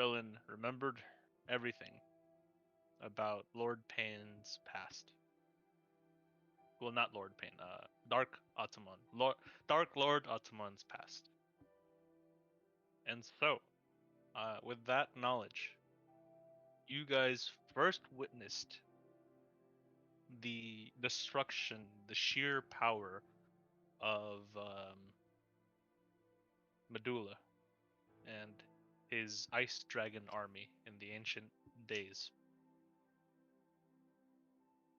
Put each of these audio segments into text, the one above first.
Relin remembered everything about Lord Pain's past. Well, not Lord Pain, Dark Ottoman. Dark Lord Ottoman's past. And so, with that knowledge, you guys first witnessed the destruction, the sheer power of Medulla and his ice dragon army in the ancient days.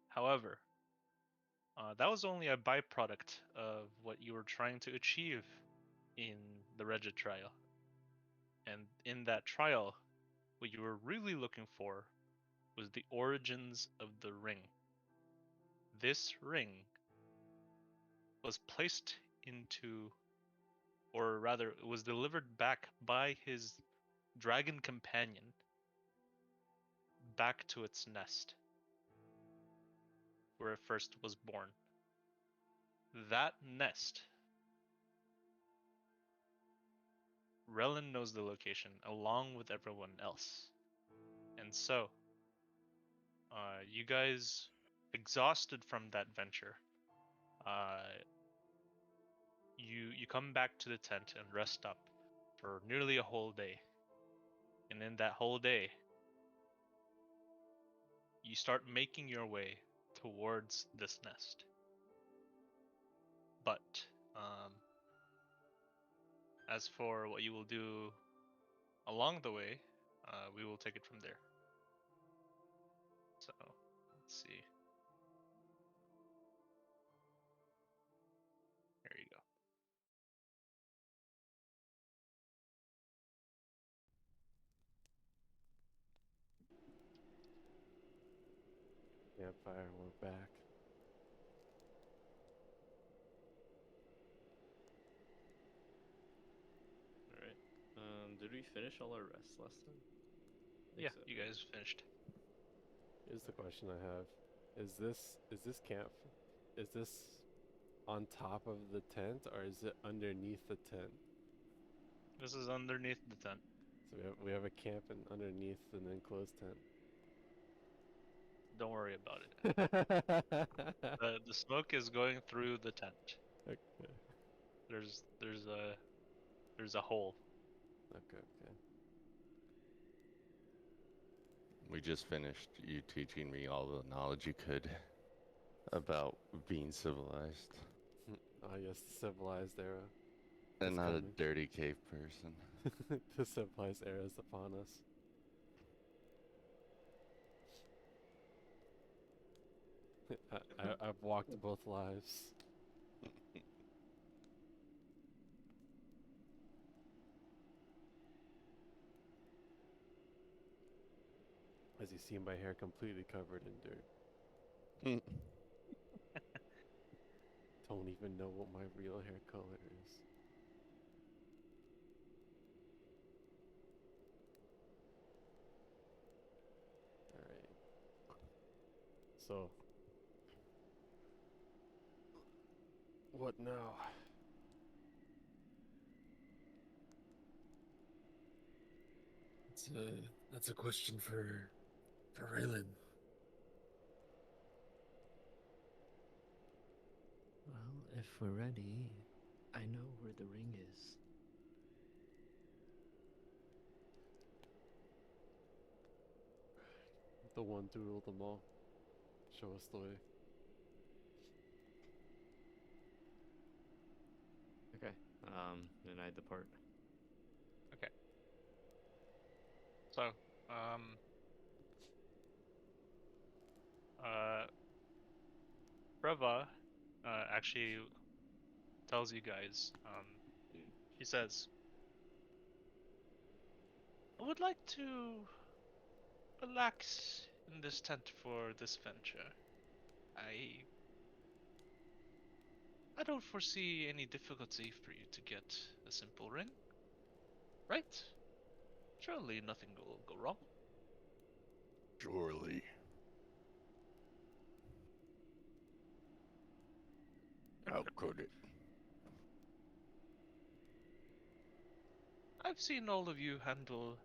However, that was only a byproduct of what you were trying to achieve in the Regid trial. And in that trial, what you were really looking for was the origins of the ring. This ring was placed into, or rather, it was delivered back by his dragon companion back to its nest, where it first was born. That nest, Relin knows the location along with everyone else. And so, you guys, exhausted from that venture, you come back to the tent and rest up for nearly a whole day. And in that whole day, you start making your way towards this nest. But as for what you will do along the way, we will take it from there. So, let's see. Here you go. Campfire, we're back. Alright. Did we finish all our rests last time? Yeah, so. you guys finished. Here's the question I have: Is this camp? Is this on top of the tent, or is it underneath the tent? This is underneath the tent. So we have a camp underneath an enclosed tent. Don't worry about it. The smoke is going through the tent. Okay. There's a hole. Okay. We just finished you teaching me all the knowledge you could about being civilized. I guess the civilized era. And not coming. a dirty cave person. The civilized era is upon us. I've walked both lives. As you see my hair completely covered in dirt. Don't even know what my real hair color is. Alright. So, what now? That's a question for Raylan. Well, if we're ready, I know where the ring is. The one to rule them all. Show us the way. Okay. Then I depart. Okay. So, Breva actually tells you guys, she says, I would like to relax in this tent for this venture. I don't foresee any difficulty for you to get a simple ring. Right? Surely nothing will go wrong. Surely. How could it? I've seen all of you handle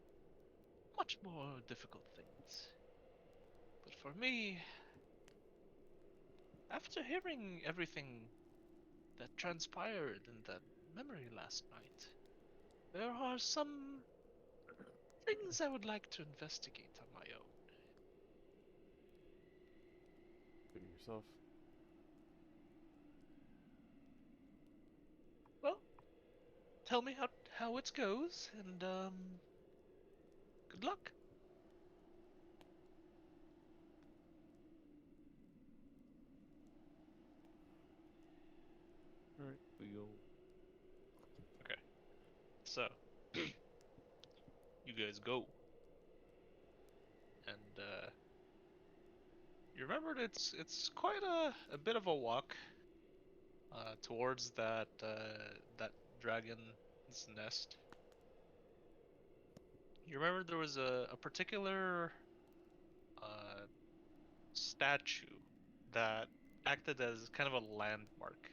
much more difficult things. But for me, after hearing everything that transpired in that memory last night, there are some things I would like to investigate on my own. Including yourself. Well, tell me how it goes, and good luck. Alright, we go. So, you guys go, and you remembered it's quite a bit of a walk towards that dragon's nest. You remember there was a particular uh, statue that acted as kind of a landmark.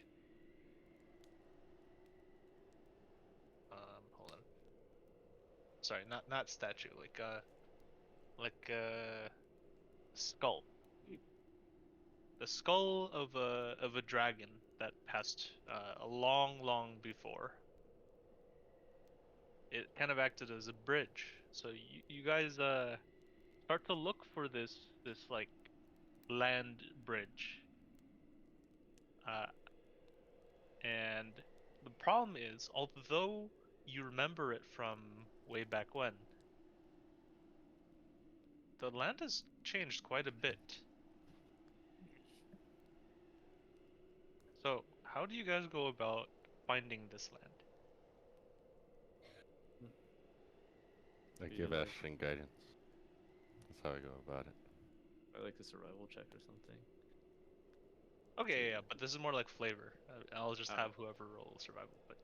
Hold on. Sorry, not statue, like a skull. The skull of a dragon that passed a long before. It kind of acted as a bridge. So you guys start to look for this like land bridge. Uh, and the problem is, although you remember it from way back when, the land has changed quite a bit. So how do you guys go about finding this land? I Be give like- Ashton guidance. That's how I go about it. I like a survival check or something. Okay, yeah, but this is more like flavor. I'll just Ah. have whoever roll survival, but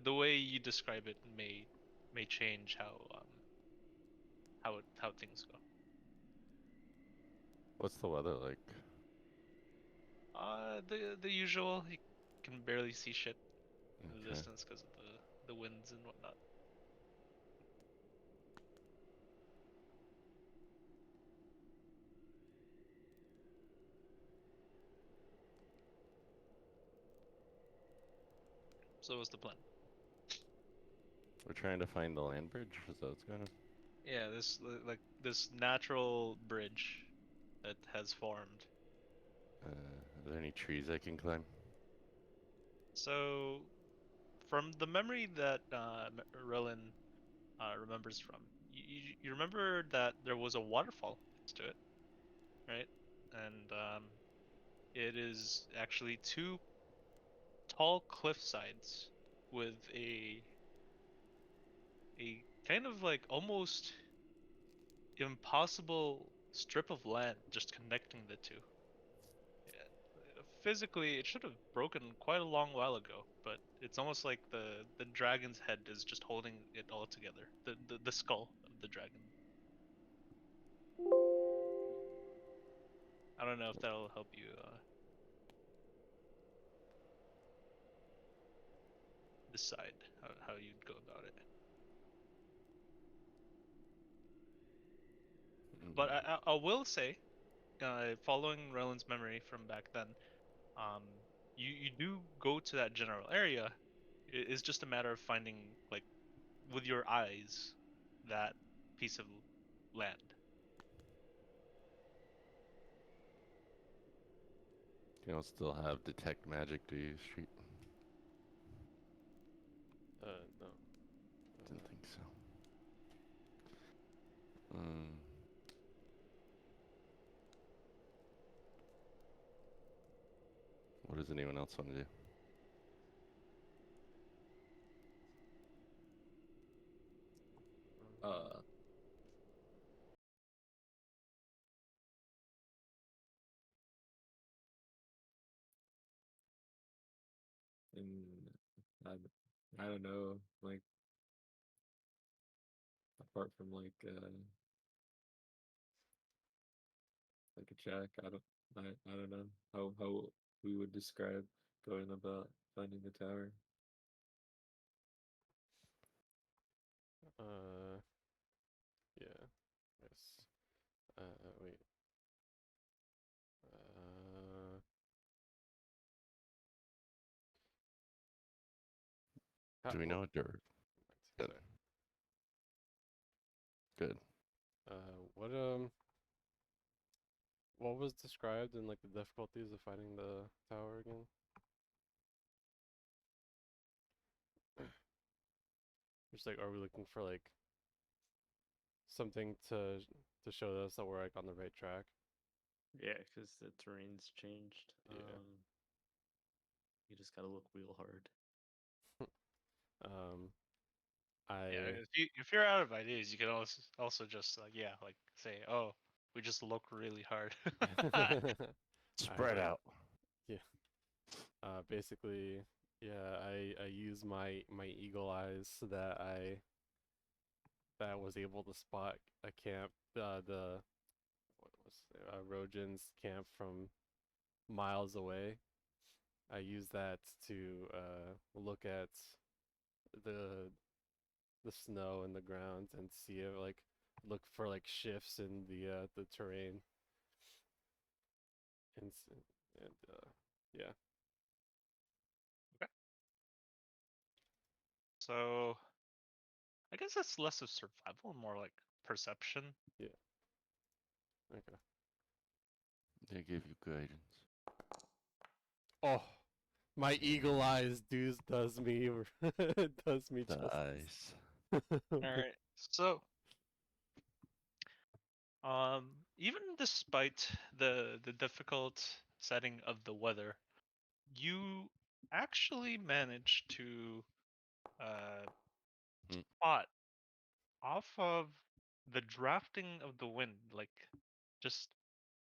the way you describe it may change how things go. What's the weather like? The usual. You can barely see shit in the Okay. distance because of the winds and whatnot. So what's the plan? We're trying to find the land bridge. Is that what's going on? Yeah, this natural bridge that has formed. Are there any trees I can climb? So, from the memory that Rillin remembers from, you remember that there was a waterfall next to it, right? And it is actually two tall cliff sides with a kind of like almost impossible strip of land just connecting the two. Yeah, physically, it should have broken quite a long while ago, but it's almost like the dragon's head is just holding it all together. The skull of the dragon. I don't know if that'll help you decide how you'd go about it. But I will say, following Roland's memory from back then, um, you do go to that general area. It's just a matter of finding, like, with your eyes, that piece of land. You don't still have detect magic, do you, Street? No. Didn't think so. What does anyone else want to do? And I don't know, like apart from like a check, I don't know how we would describe going about finding the tower. Yeah. Do we know a dirt? Good. Sorry. Good. What was described in like the difficulties of finding the tower again? Just like, are we looking for like something to show us that we're like on the right track? Yeah, because the terrain's changed. Yeah. You just gotta look real hard. Yeah, if you're out of ideas, you can also just like say, oh, we just look really hard. Spread I- out. basically, yeah, I use my eagle eyes so that I was able to spot a camp, the what was Rojan's camp from miles away. I use that to look at the snow and the ground and see it, like look for like shifts in the terrain and yeah. So, I guess it's less of survival, more like perception. Okay. They give you guidance. Oh, my eagle eyes does me does me The justice. eyes. All right. So, even despite the difficult setting of the weather, you actually managed to Hmm. spot off of the drafting of the wind, like just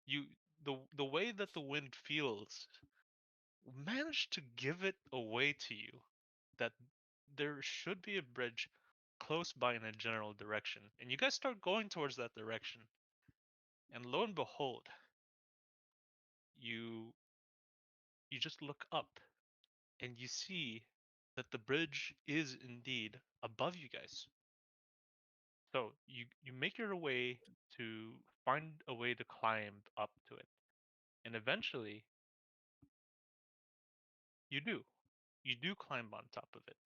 you the way that the wind feels, managed to give it away to you that there should be a bridge close by in a general direction, and you guys start going towards that direction, and lo and behold, you you just look up and you see that the bridge is indeed above you guys. So you make your way to find a way to climb up to it, and eventually you do. You do climb on top of it,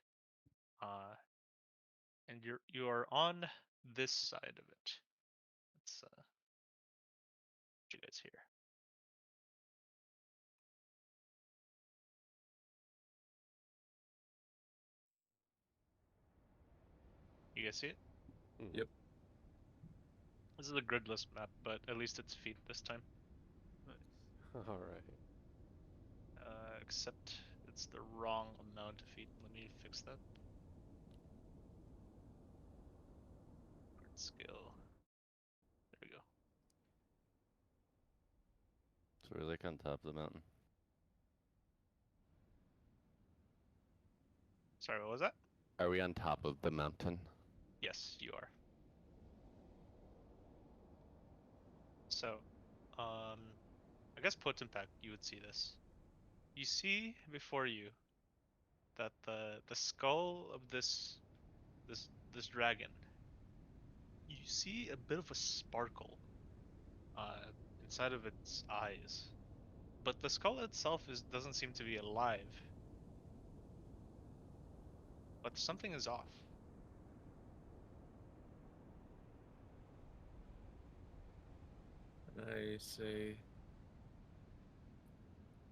and you are on this side of it. Let's get you guys here. You guys see it? Yep. This is a gridless map, but at least it's feet this time. Nice. All right. Except it's the wrong amount of feet. Let me fix that. Grid scale. There we go. So we're like on top of the mountain. Sorry, what was that? Are we on top of the mountain? Yes, you are. So, I guess Potenpack, you would see this. You see before you that the skull of this dragon. You see a bit of a sparkle inside of its eyes, but the skull itself doesn't seem to be alive. But something is off. And I say,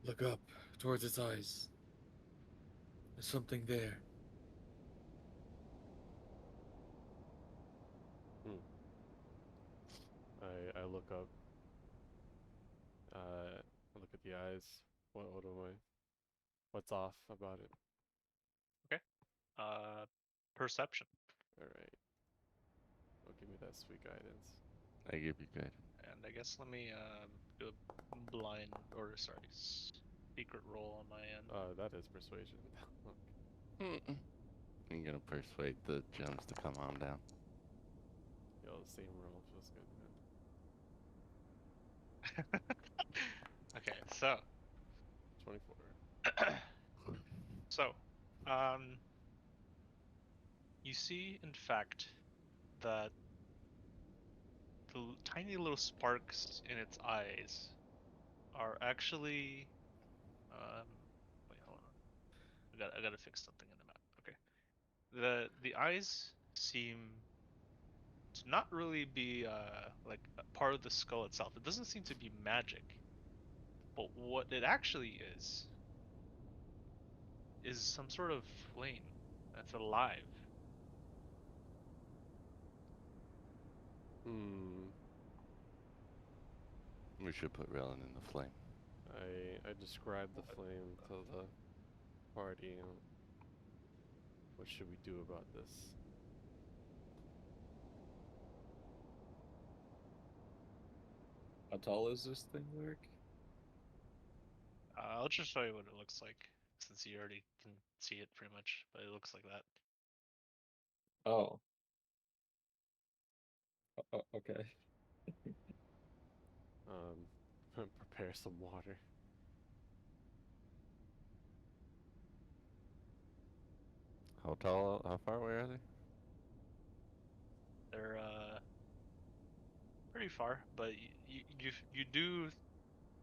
look up towards its eyes. There's something there. I look up. I look at the eyes. What am I? What's off about it? Perception. All right. Oh, give me that sweet guidance. I give you guidance. And I guess let me do a blind, or sorry, secret roll on my end. That is persuasion. Mm-mm. I'm gonna persuade the gems to come on down. Yo, the same roll feels good, man. Okay, so 24. so, you see, in fact, that the tiny little sparks in its eyes are actually, wait, hold on. I gotta fix something in the map. Okay, The eyes seem to not really be like a part of the skull itself. It doesn't seem to be magic. But what it actually is some sort of flame that's alive. Hmm. We should put Rellin in the flame. I described the flame to the party. What should we do about this? How tall is this thing, Lyric? I'll just show you what it looks like, since you already can see it pretty much, but it looks like that. Oh. Okay. Prepare some water. How tall? How far away are they? They're pretty far, but you do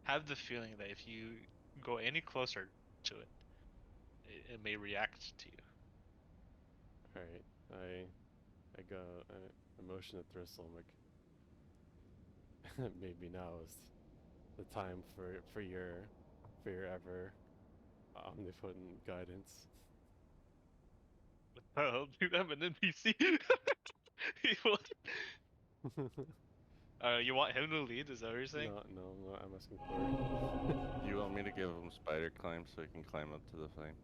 have the feeling that if you go any closer to it, it may react to you. Alright, I go, I motion to Thristle. I'm like, maybe now is the time for your ever omnipotent guidance. What the hell, dude? I'm an NPC. What? You want him to lead? Is that what you're saying? No, I'm asking for. You want me to give him spider climb so he can climb up to the flames?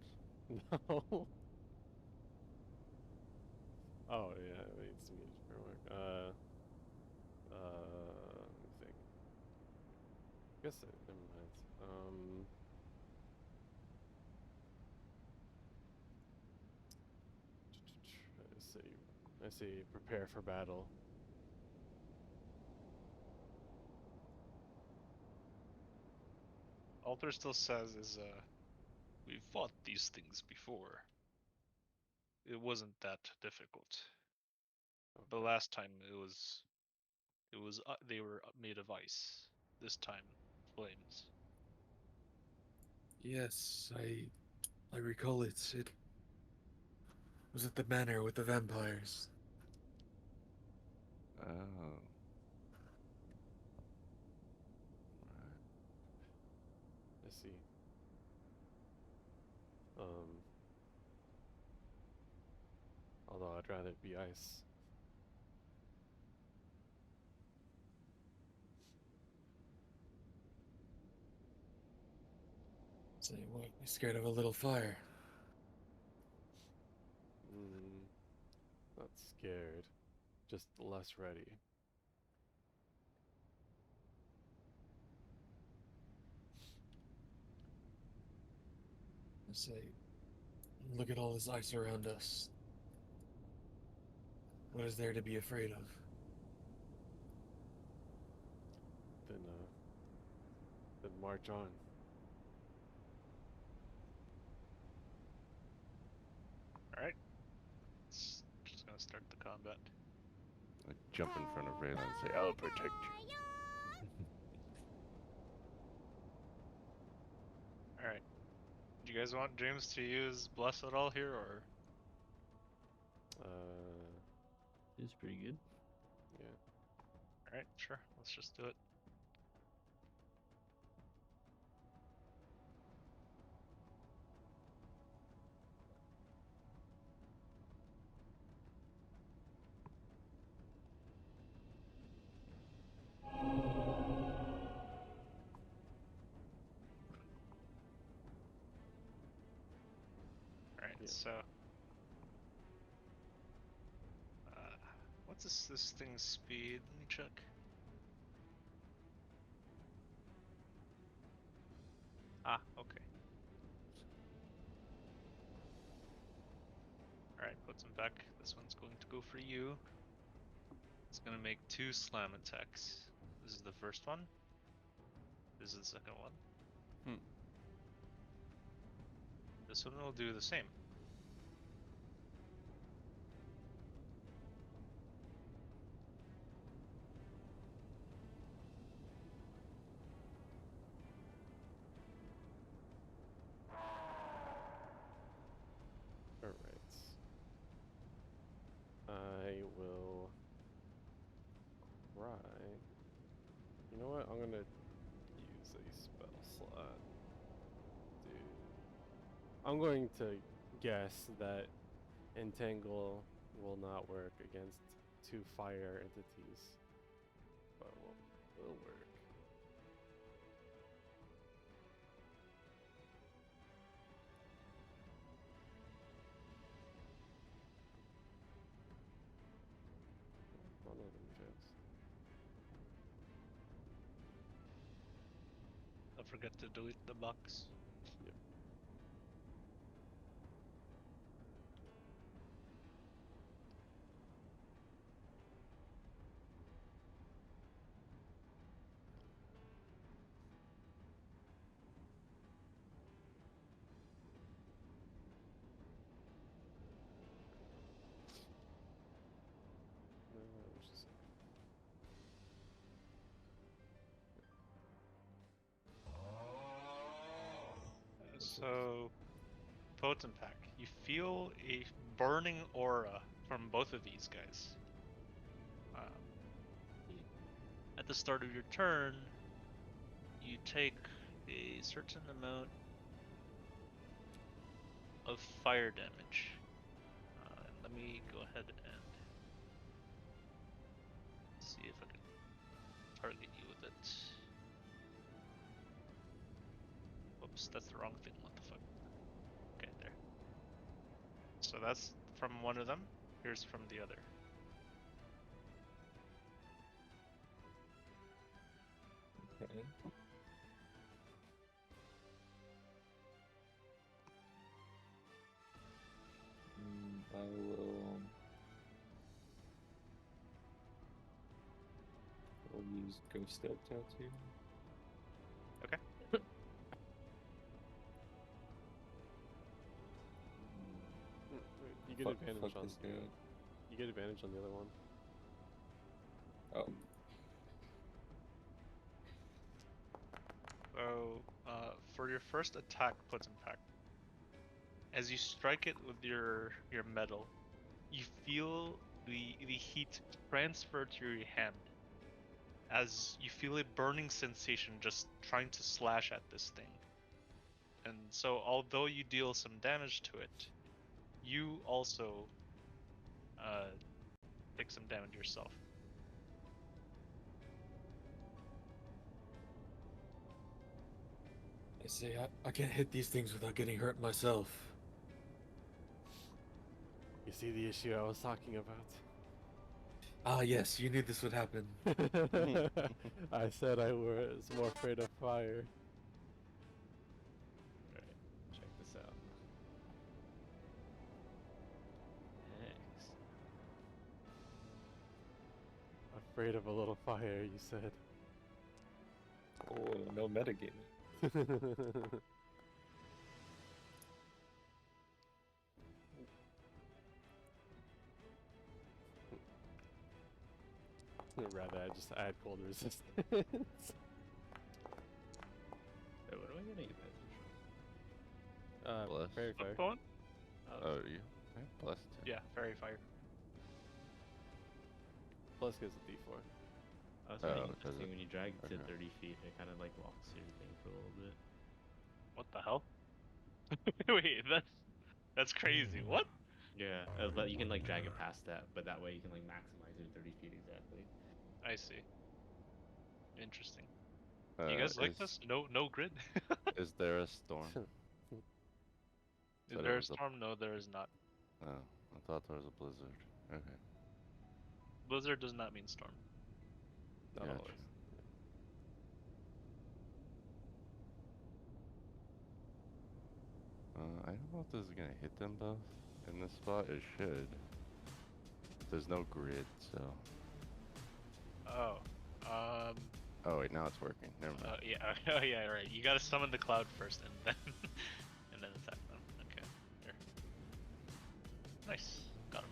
No. Oh yeah, wait, it's me framework. Let me think. Guess never mind. I say prepare for battle. Alter still says is we've fought these things before. It wasn't that difficult. The Okay. last time it was they were made of ice. This time flames. Yes, I recall it. It was at the manor with the vampires. Oh. I see. Although I'd rather it be ice. Say what? You scared of a little fire? Not scared, just less ready. I say, look at all this ice around us. What is there to be afraid of? Then march on. Alright. Just gonna start the combat. I jump in front of Raylan and say, I'll protect you. Alright. Do you guys want James to use Bless at all here, or? It's pretty good. Yeah. Alright, sure. Let's just do it. Alright, Yeah. so what's this thing's speed? Let me check. Ah, okay. Alright, puts him back. This one's going to go for you. It's gonna make 2 slam attacks. This is the first one. This is the second one. This one will do the same. Alright. You know what? I'm gonna use a spell slot. Dude. I'm going to guess that Entangle will not work against 2 fire entities. But will work. One of them just. Don't forget to delete the box. Yep. Just So, Potent Pack, you feel a burning aura from both of these guys. At the start of your turn, you take a certain amount of fire damage. Let me go ahead and see if I can target you with it. Oops, that's the wrong thing. What the fuck? Okay, there. So that's from one of them. Here's from the other. Okay. I will. I'll use Ghost Step Tattoo. Okay. You get Fuck advantage on this guy. you get advantage on the other one. Oh. So, for your first attack, Potent Pack, as you strike it with your metal, you feel the heat transfer to your hand. As you feel a burning sensation just trying to slash at this thing. And so, although you deal some damage to it, you also take some damage yourself. I say I can't hit these things without getting hurt myself. You see the issue I was talking about? Ah, yes, you knew this would happen. I said I was more afraid of fire. Alright, check this out. Hex. Afraid of a little fire, you said. Oh, no metagaming. Rather, I just add cold resistance. Wait, what am I getting advantage Bless. Fairy fire. Flip one? on? Oh, you? Plus 10. Yeah, Fairy Fire. Plus gives a D4. I was Oh, finding does interesting it? when you drag it to Okay. 30 feet, it kind of like locks your thing for a little bit. What the hell? Wait, that's crazy. What? Yeah, but you can like drag it past that, but that way you can like maximize your 30 feet exactly. I see. Interesting. You guys like this? No grid? Is there a storm? Is Said it there a was a- storm? No, there is not. Oh, I thought there was a blizzard. Okay. Blizzard does not mean storm. Not Gotcha. always. I don't know if this is gonna hit them both in this spot. It should. There's no grid, so. Oh. Oh wait, now it's working. Never mind. Yeah. Oh yeah, right. You gotta summon the cloud first and then and then attack them. Okay. Here. Nice. Got him.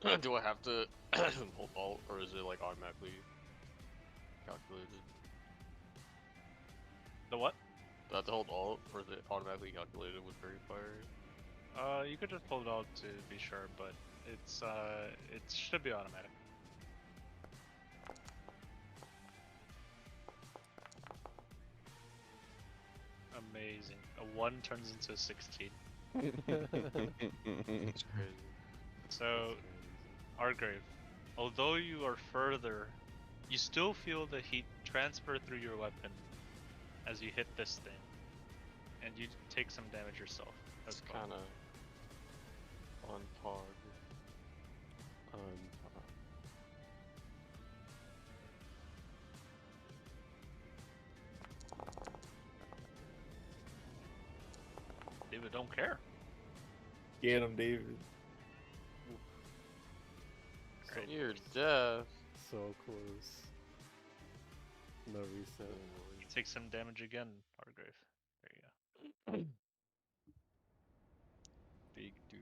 Do I have to hold alt, or is it like automatically calculated? The what? Do I have to hold alt, or is it automatically calculated with Fairy Fire? You could just pull it out to be sure, but it should be automatic. Amazing. A 1 turns into a 16. It's crazy. So, Argrave, although you are further, you still feel the heat transfer through your weapon as you hit this thing, and you take some damage yourself. It's well. kind of on par. David don't care. Get him, David. So, You're deaf. so close. No reset. You take some damage again, Argrave. There you go. Big dude.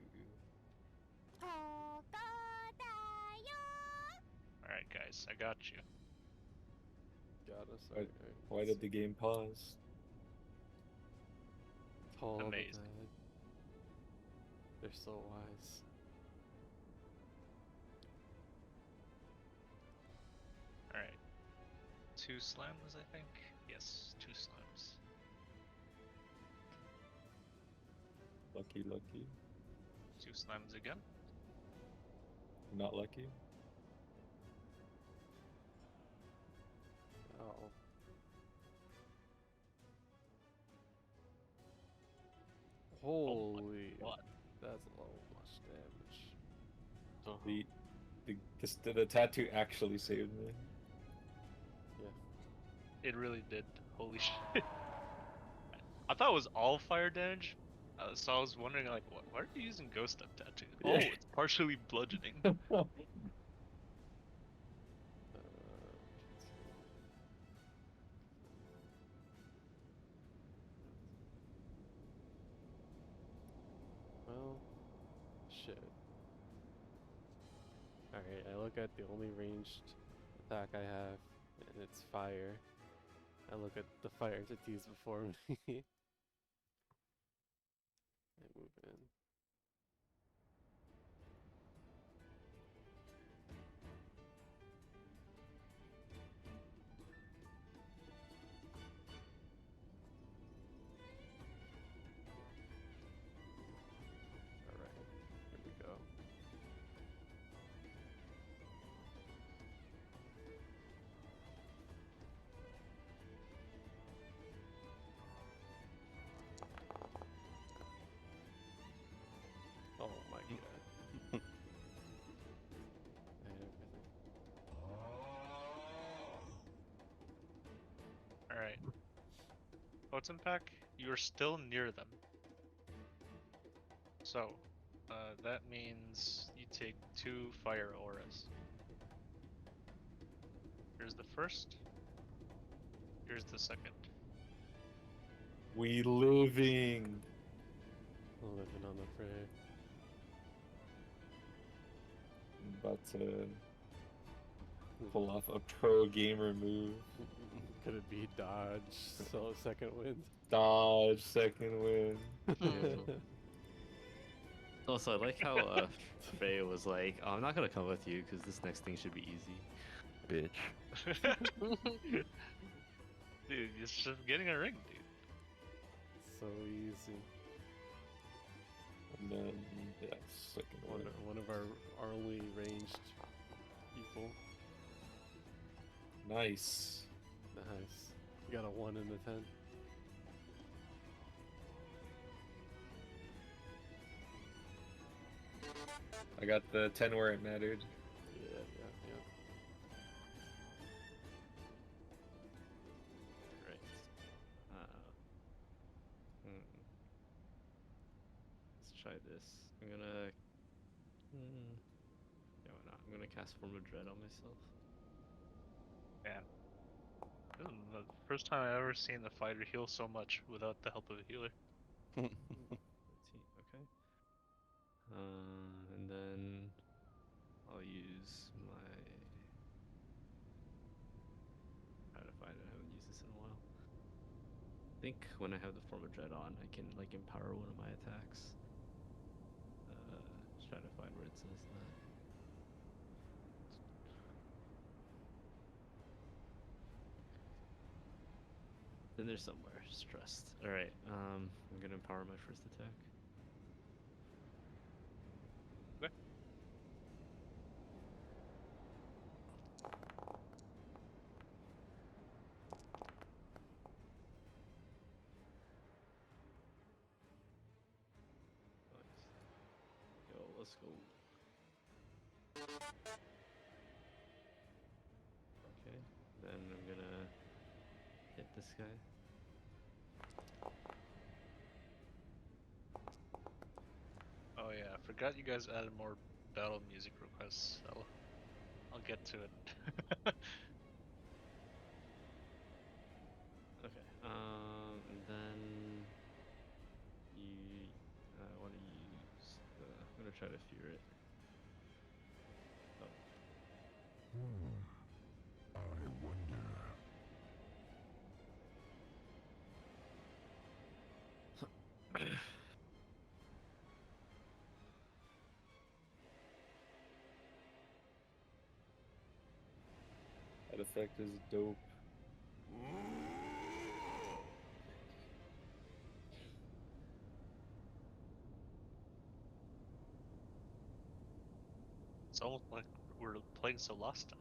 Alright, guys, I got you. Got us. Why- Alright, Why did the game pause? Tall of the Amazing. dead. They're so wise. Alright. 2 slams, I think? Yes, 2 slams. Lucky, lucky. 2 slams again. Not lucky. Oh. Holy. what? That's a lot much damage. The tattoo actually saved me. It really did. Holy shit. I thought it was all fire damage. So I was wondering, like, why are you using Ghost Step Tattoo? Yeah. Oh, it's partially bludgeoning. Well, shit. Alright, I look at the only ranged attack I have, and it's fire. I look at the fire entities before me. I move in. Alright, here we go. Oh my god. I have everything. Alright. Totem Pack, you're still near them. So, that means you take 2 fire auras. Here's the first. Here's the second. We living. Living on the prey. About to pull off a pro gamer move. Could it be dodge? So second wind. Dodge, second win. Also, I like how Freya was like, "Oh, I'm not gonna come with you because this next thing should be easy." Bitch. Dude, it's just getting a ring, dude. So easy. And then, yeah, second One, win. one of our only ranged people. Nice. Nice. We got a 1 in the 10. I got the 10 where it mattered. Yeah. Right. Let's try this. I'm gonna. No, why not? I'm gonna cast Form of Dread on myself. Man. This is the first time I've ever seen the fighter heal so much without the help of a healer. 14, okay. And then I'll use my. Try to find it. I haven't used this in a while. I think when I have the form of dread on, I can like empower one of my attacks. Just trying to find where it says that. Then there's somewhere. Stressed. All right. I'm gonna empower my first attack. Okay. Nice. Yo, let's go. Okay. Then I'm gonna hit this guy. Oh yeah, I forgot you guys added more battle music requests. I'll get to it. Okay. And then I want to use. I'm gonna try to fear it. Oh. I wonder. That effect is dope. It's almost like we're playing Solasta.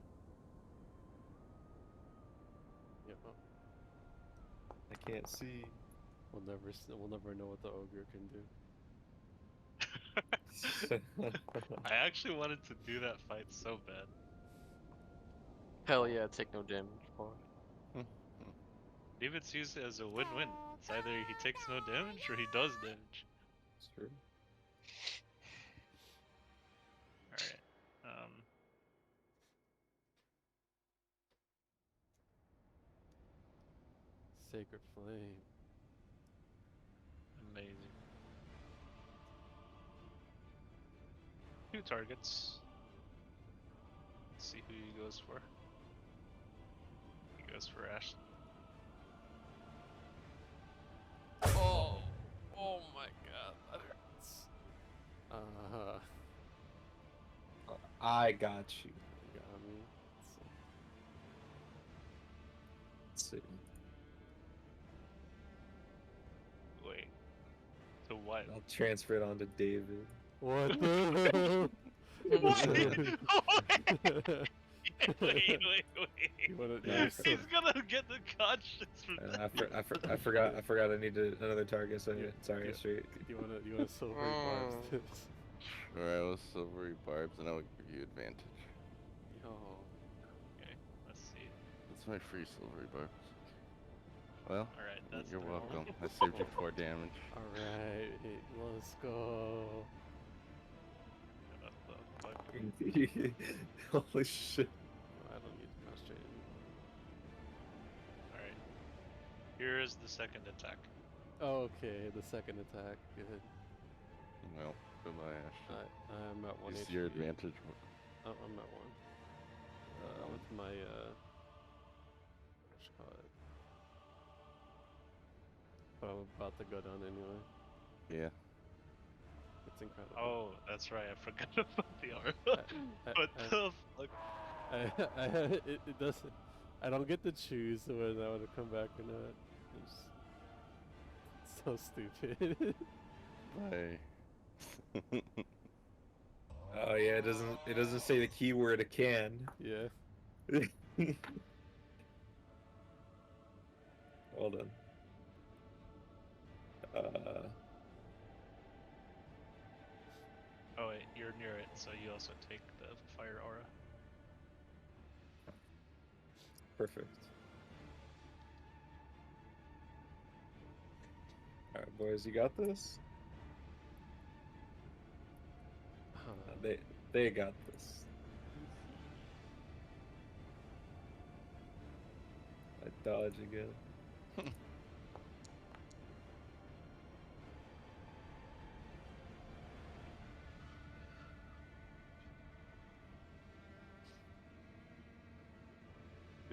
Yep. I can't see. We'll never know what the ogre can do. I actually wanted to do that fight so bad. Hell yeah, take no damage, boy. David sees it as a win-win. It's either he takes no damage or he does damage. It's true. Alright. Sacred flame. Amazing. 2 targets. Let's see who he goes for. He goes for Ashley. Oh, oh my god, that hurts. I got you. Got me. Let's see. Wait. To what? I'll transfer it on to David. What the? What? Wait. You wanna do some- He's gonna get the conscience from And that. I forgot I needed another target, so Yeah, sorry, yeah. straight. You wanna silver barbs this? Alright, with silvery barbs, and I will give you advantage. Yo. Okay, let's see. That's my free silvery barbs. Well, Alright, that's you're the welcome. roll. I saved you 4 damage. Alright, let's go. What the fuck? Holy shit. I don't need to concentrate anymore. Alright. Here is the second attack. Okay, the second attack. Good. Well, goodbye, Ashton. I'm at 1 Use HP. your advantage. Oh, I'm at 1. With my, what you call it? But I'm about to go down anyway. Yeah. It's incredible. Oh, that's right, I forgot about the armor. What the fuck? It doesn't. I don't get to choose whether I want to come back or not. It's so stupid. Bye. Oh yeah, it doesn't say the keyword it can. Yeah. Hold on. Oh wait, you're near it, so you also take the fire aura. Perfect. Alright, boys, you got this? They got this. I dodge again.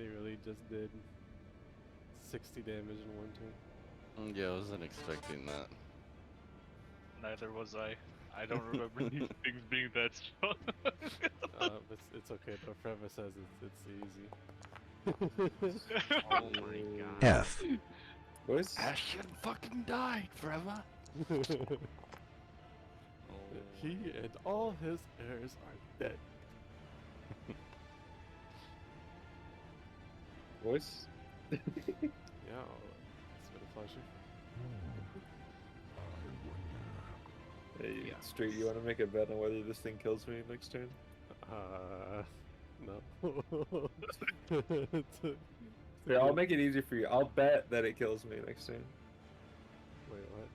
they really just did 60 damage in one turn. Yeah, I wasn't expecting that. Neither was I. I don't remember these things being that strong. It's okay though. Freva says it's easy. Oh my god. F. Boys, Ashton fucking died, forever. He and all his heirs are dead. boys. Yeah, it's been a pleasure. Hey, Yeah. Street, you want to make a bet on whether this thing kills me next turn? No. Here, I'll make it easy for you. I'll bet that it kills me next turn. Wait, what?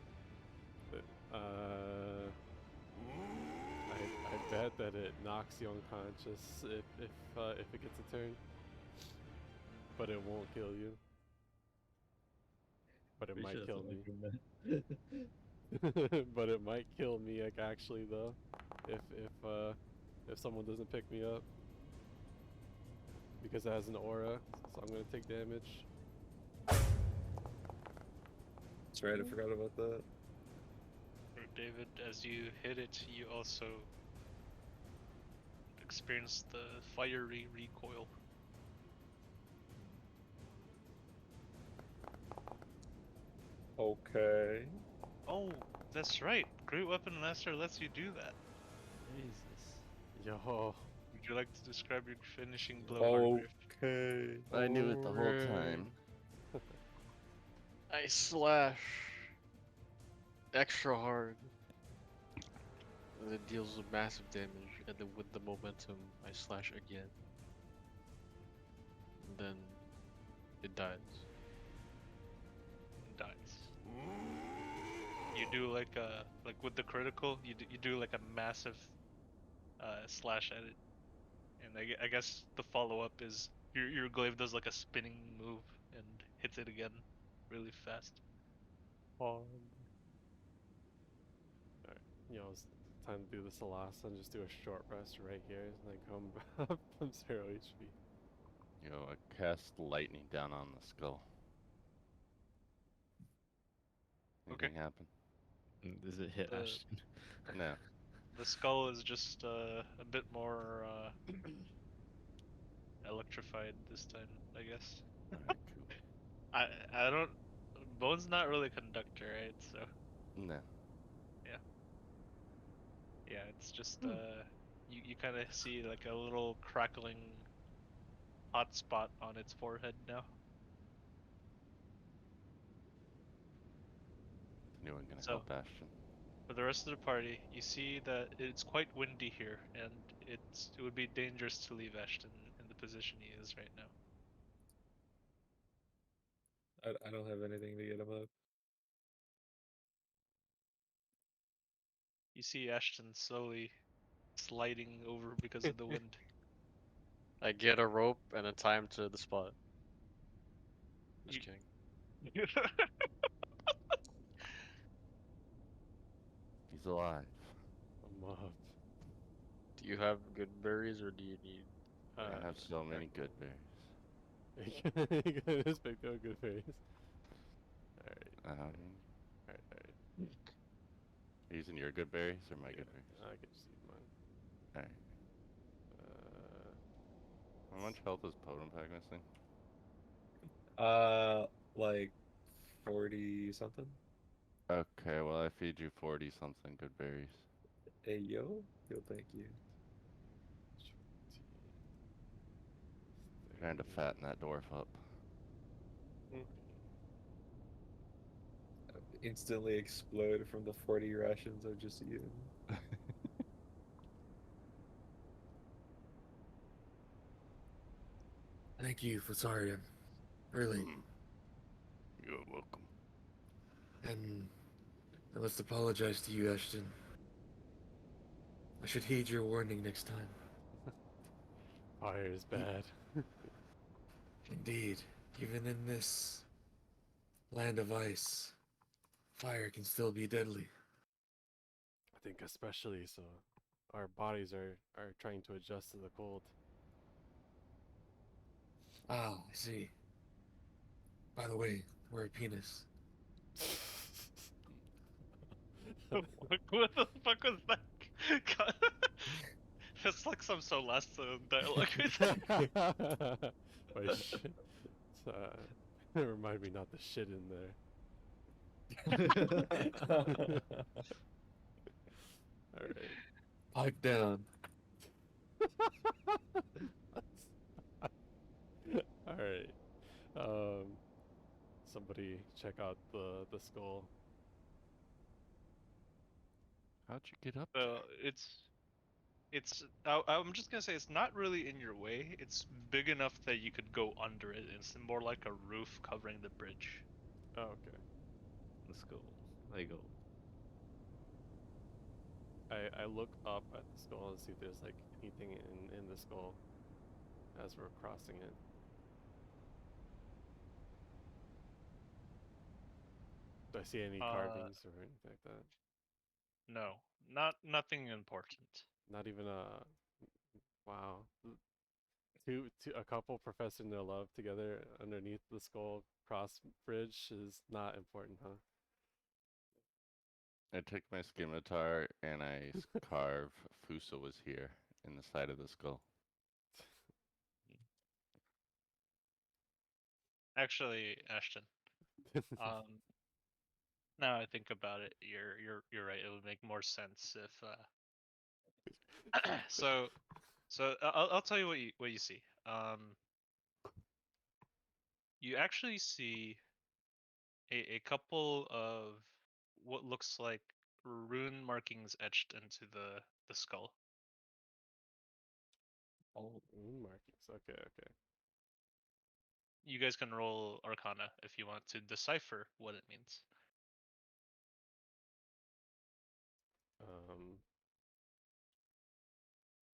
I bet that it knocks you unconscious if it gets a turn, but it won't kill you. But it Pretty might sure kill that's me. what I'm doing, But it might kill me, like, actually though, if someone doesn't pick me up, because it has an aura, so I'm gonna take damage. That's right, I forgot about that. David, as you hit it, you also experience the fiery recoil. Okay. Oh, that's right. Great Weapon Master lets you do that. Jesus. Yo, Would you like to describe your finishing blow? Hargrave? Okay. I knew it the whole time. I slash extra hard. And it deals massive damage, and then with the momentum, I slash again. And then it dies. Dies. You do like with the critical, you do like a massive slash at it, and I guess the follow up is your glaive does like a spinning move and hits it again, really fast. Alright, it's time to do this the last one. Just do a short rest right here, and then come up from 0 HP. Yo, I cast lightning down on the skull. Okay. Anything happen? Does it hit The- Ashton? No. The skull is just a bit more electrified this time, I guess. Alright, cool. I don't. Bone's not really a conductor, right? So No. yeah, it's just you kind of see like a little crackling hot spot on its forehead now. Anyone gonna So- help Ashton? For the rest of the party, you see that it's quite windy here, and it would be dangerous to leave Ashton in the position he is right now. I don't have anything to get him up. You see Ashton slowly sliding over because of the wind. I get a rope and a tie him to the spot. Just You- kidding. He's alive. I'm up. Do you have good berries or do you need? I have so many good berries. You can just pick up good face. Alright, Um, alright. using your good berries or my good berries? I can just use mine. Alright. How much health is Potent Pack missing? Like 40 something. Okay, well I feed you 40 something good berries. Hey yo, thank you. Trying to fatten that dwarf up. Instantly explode from the 40 rations I've just eaten. Thank you, Fusarian. Really. You're welcome. And I must apologize to you, Ashton. I should heed your warning next time. Fire is bad. Indeed, even in this land of ice, fire can still be deadly. I think especially so our bodies are trying to adjust to the cold. Ah, I see. By the way, we're a penis. What the fuck was that? God. It's like some so last dialogue. Wait, shit. Remind me not to shit in there. Alright. Pipe down. Alright. Somebody check out the skull. How'd you get up So I'm just gonna say it's not really in your way. It's big enough that you could go under it. It's more like a roof covering the bridge. Oh, okay. Let's go. I go. I look up at the skull and see if there's like anything in the skull as we're crossing it. Do I see any carvings or anything like that? No, nothing important. Not even a wow. A couple professing their love together underneath the skull cross bridge is not important, huh? I took my scimitar and I carve Fuso was here in the side of the skull. Actually, Ashton. Now I think about it, you're right. It would make more sense if so I'll tell you what you see. You actually see a couple of what looks like rune markings etched into the skull. Oh, rune markings. Okay, okay. You guys can roll Arcana if you want to decipher what it means.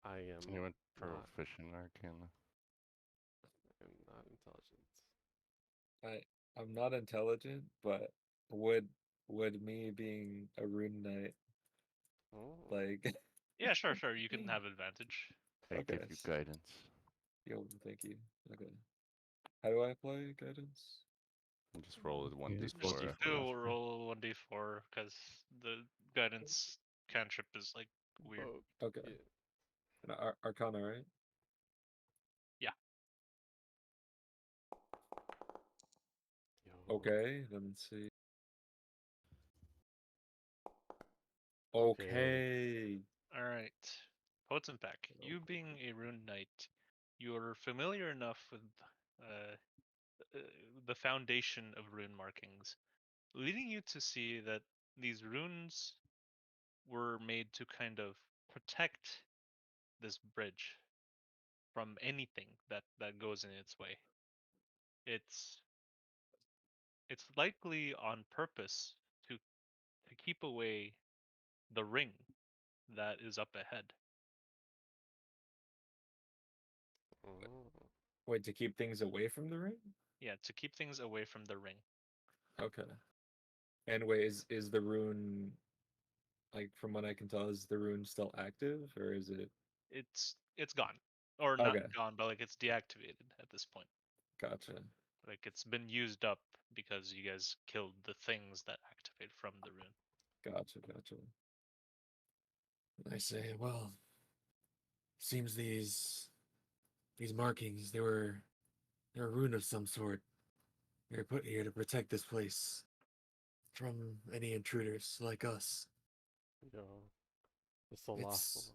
I am. You went not, proficient arcana. I'm not intelligent. I'm not intelligent, but would me being a rune knight Oh. like Yeah, sure. You can have advantage. I Okay. give you guidance. Yo, thank you. Okay. How do I apply guidance? And just roll it Yeah, Just 1d4. just do after. roll 1d4 because the guidance cantrip is like weird. Oh, Okay. yeah. And Arcana, right? Yeah. Yo. Okay, let me see. Okay. All right, Potent Pack. You being a rune knight, you're familiar enough with uh, the foundation of rune markings, leading you to see that these runes were made to kind of protect this bridge from anything that goes in its way. It's likely on purpose to keep away the ring that is up ahead. Oh. Wait, to keep things away from the ring? Yeah, to keep things away from the ring. Okay. And wait, is the rune, like, from what I can tell, is the rune still active, or is it? It's gone, or not Okay. gone, but like it's deactivated at this point. Gotcha. Like it's been used up because you guys killed the things that activate from the rune. Gotcha. I say, well, seems these markings, they're a rune of some sort. They're put here to protect this place from any intruders like us. Yo. The Solassalar.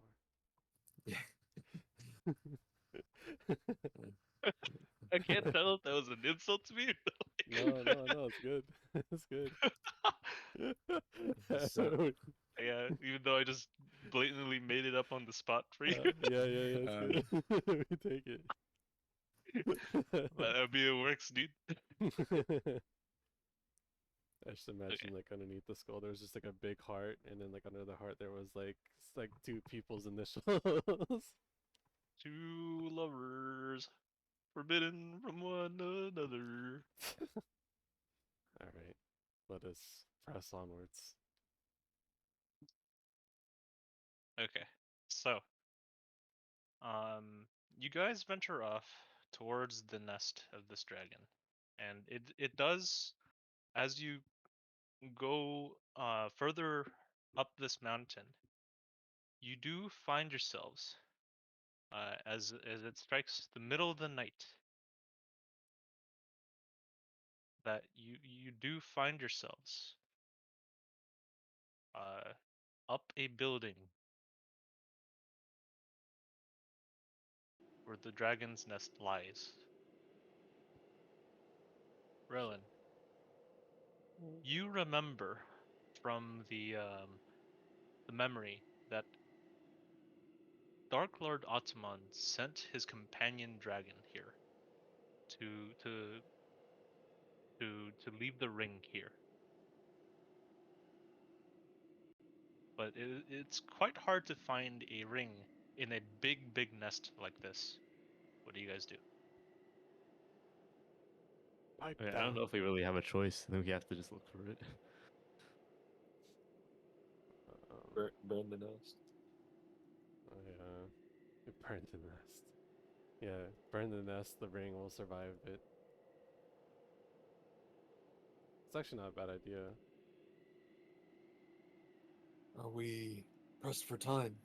Yeah. I can't tell if that was an insult to me. No, it's good. It's good. So- Yeah, even though I just blatantly made it up on the spot for you. Yeah, it's good. We take it. That'd be it works, dude. I just imagine like underneath the skull there was just like a big heart, and then like under the heart there was like two people's initials. Two lovers forbidden from one another. Alright. Let us press onwards. Okay, so you guys venture off towards the nest of this dragon, and it does, as you go further up this mountain, you do find yourselves as it strikes the middle of the night, that you do find yourselves up a building where the dragon's nest lies. Rowan, you remember from the memory that Dark Lord Ottoman sent his companion dragon here to to to leave the ring here. But it's quite hard to find a ring in a big nest like this. What do you guys do? Pipe I down. don't know if we really have a choice. I think we have to just look for it. Burn the nest. Burn the nest. Yeah, burn the nest. The ring will survive it. It's actually not a bad idea. Are we pressed for time?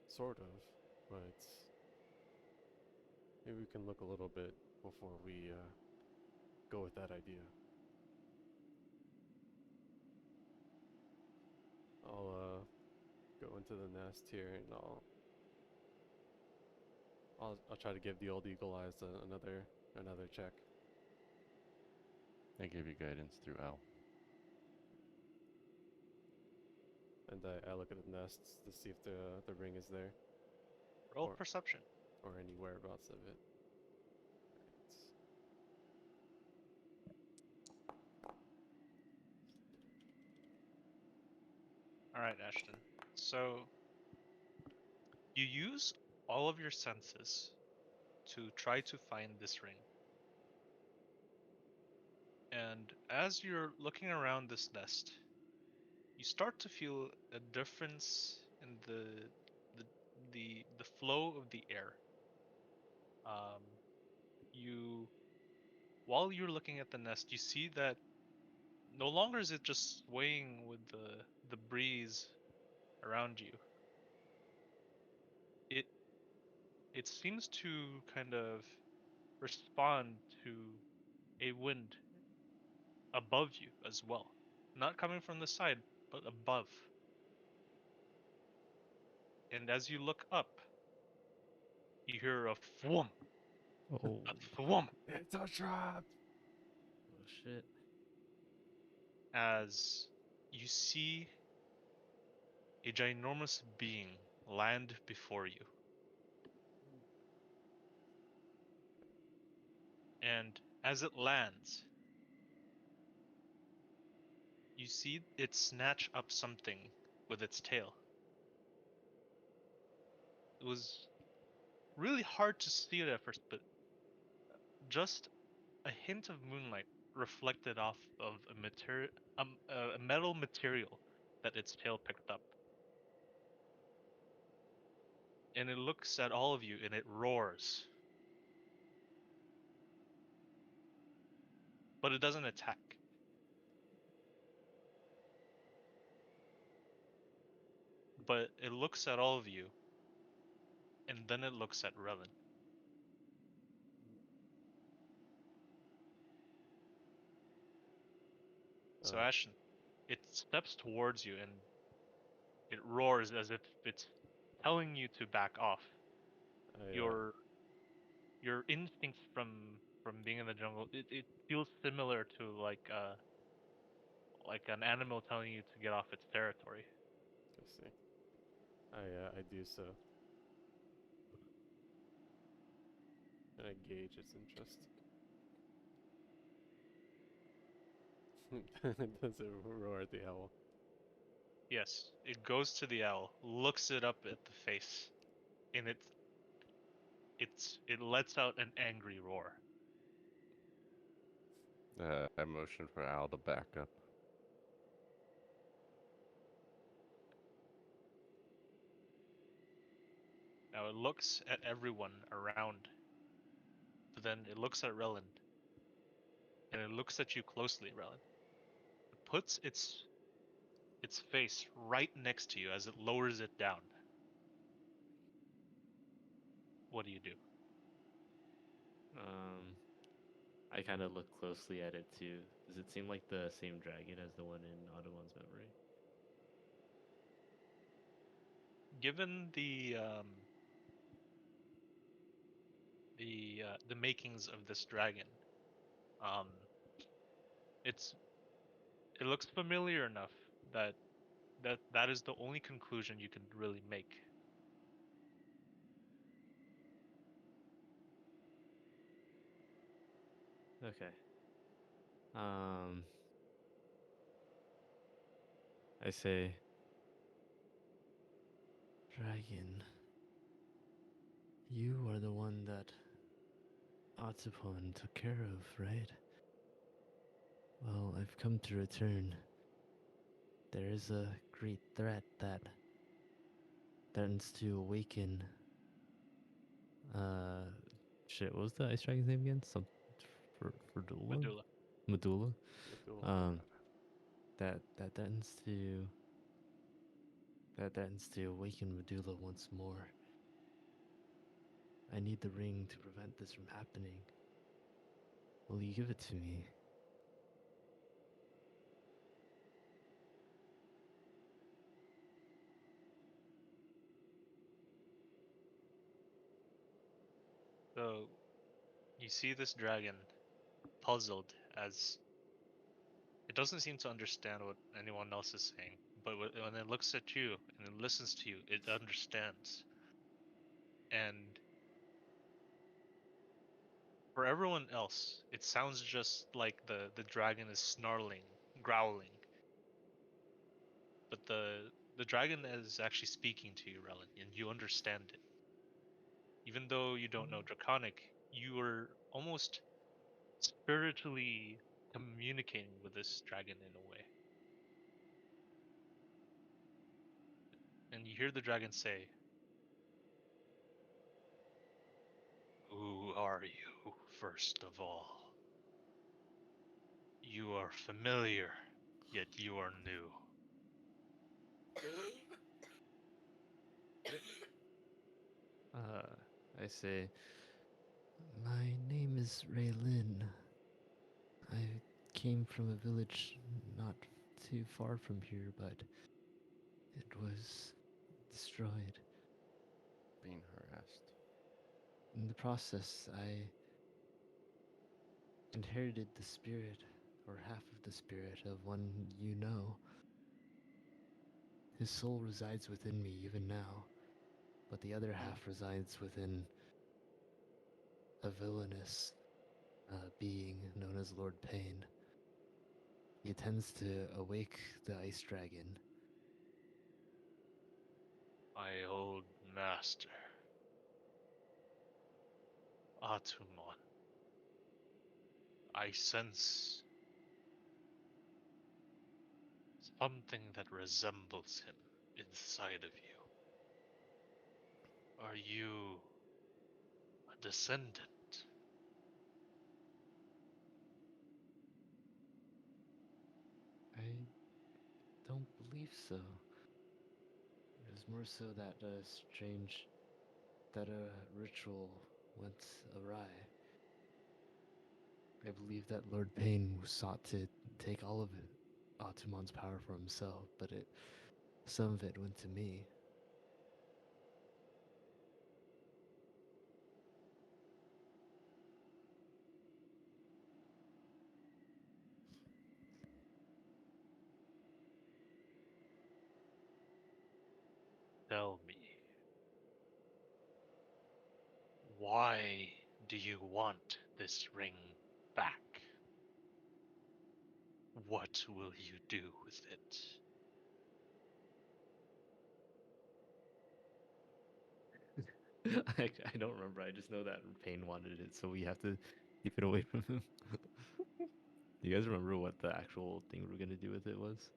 Sort of, but maybe we can look a little bit before we go with that idea. I'll go into the nest here, and I'll try to give the old eagle eyes another check. I give you guidance through Al. And I look at the nests to see if the ring is there Roll Or- perception. or any whereabouts of it. All right, Ashton. So you use all of your senses to try to find this ring. And as you're looking around this nest, you start to feel a difference in the flow of the air. You, while you're looking at the nest, you see that no longer is it just swaying with the breeze around you. It seems to kind of respond to a wind above you as well. Not coming from the side, but above. And as you look up, you hear a thwomp, Oh, a thwomp, It's a trap! oh shit. as you see a ginormous being land before you. And as it lands, you see it snatch up something with its tail. It was really hard to see it at first, but just a hint of moonlight reflected off of a metal material that its tail picked up. And it looks at all of you and it roars. But it doesn't attack. But it looks at all of you, and then it looks at Revan. So Ashen, it steps towards you and it roars as if it's telling you to back off. Your instincts from being in the jungle, it feels similar to like an animal telling you to get off its territory. Let's see. I do so. And I gauge its interest. Does it roar at the owl? Yes, it goes to the owl, looks it up at the face, and it lets out an angry roar. I motion for Al to back up. Now it looks at everyone around, but then it looks at Relin, and it looks at you closely, Relin. It puts its face right next to you as it lowers it down. What do you do? I kind of look closely at it too. Does it seem like the same dragon as the one in Audubon's memory? Given the makings of this dragon, um, it looks familiar enough that that is the only conclusion you can really make. Okay. I say, Dragon, you are the one that Otsupon took care of, right? Well, I've come to return. There is a great threat that threatens to awaken. shit. What was the ice dragon's name again? Some Verdula? Medulla. Medulla. Medulla. That threatens to awaken Medulla once more. I need the ring to prevent this from happening. Will you give it to me? So you see this dragon puzzled, as it doesn't seem to understand what anyone else is saying, but when it looks at you and it listens to you, it understands. And for everyone else, it sounds just like the dragon is snarling, growling. But the dragon is actually speaking to you, Relin, and you understand it. Even though you don't know Draconic, you are almost spiritually communicating with this dragon in a way. And you hear the dragon say, "Who are you, first of all? You are familiar, yet you are new." I say, My name is Raylin. I came from a village not too far from here, but it was destroyed. Being harassed. In the process, I inherited the spirit, or half of the spirit, of one you know. His soul resides within me even now, but the other half resides within a villainous being known as Lord Pain. He intends to awake the ice dragon. My old master, Atumon. I sense something that resembles him inside of you. Are you a descendant? I don't believe so. It was more so that a ritual went awry. I believe that Lord Pain sought to take all of it, Atumon's power for himself, but some of it went to me. Tell me, why do you want this ring back? What will you do with it? I don't remember. I just know that Pain wanted it, so we have to keep it away from him. Do you guys remember what the actual thing we were gonna do with it was?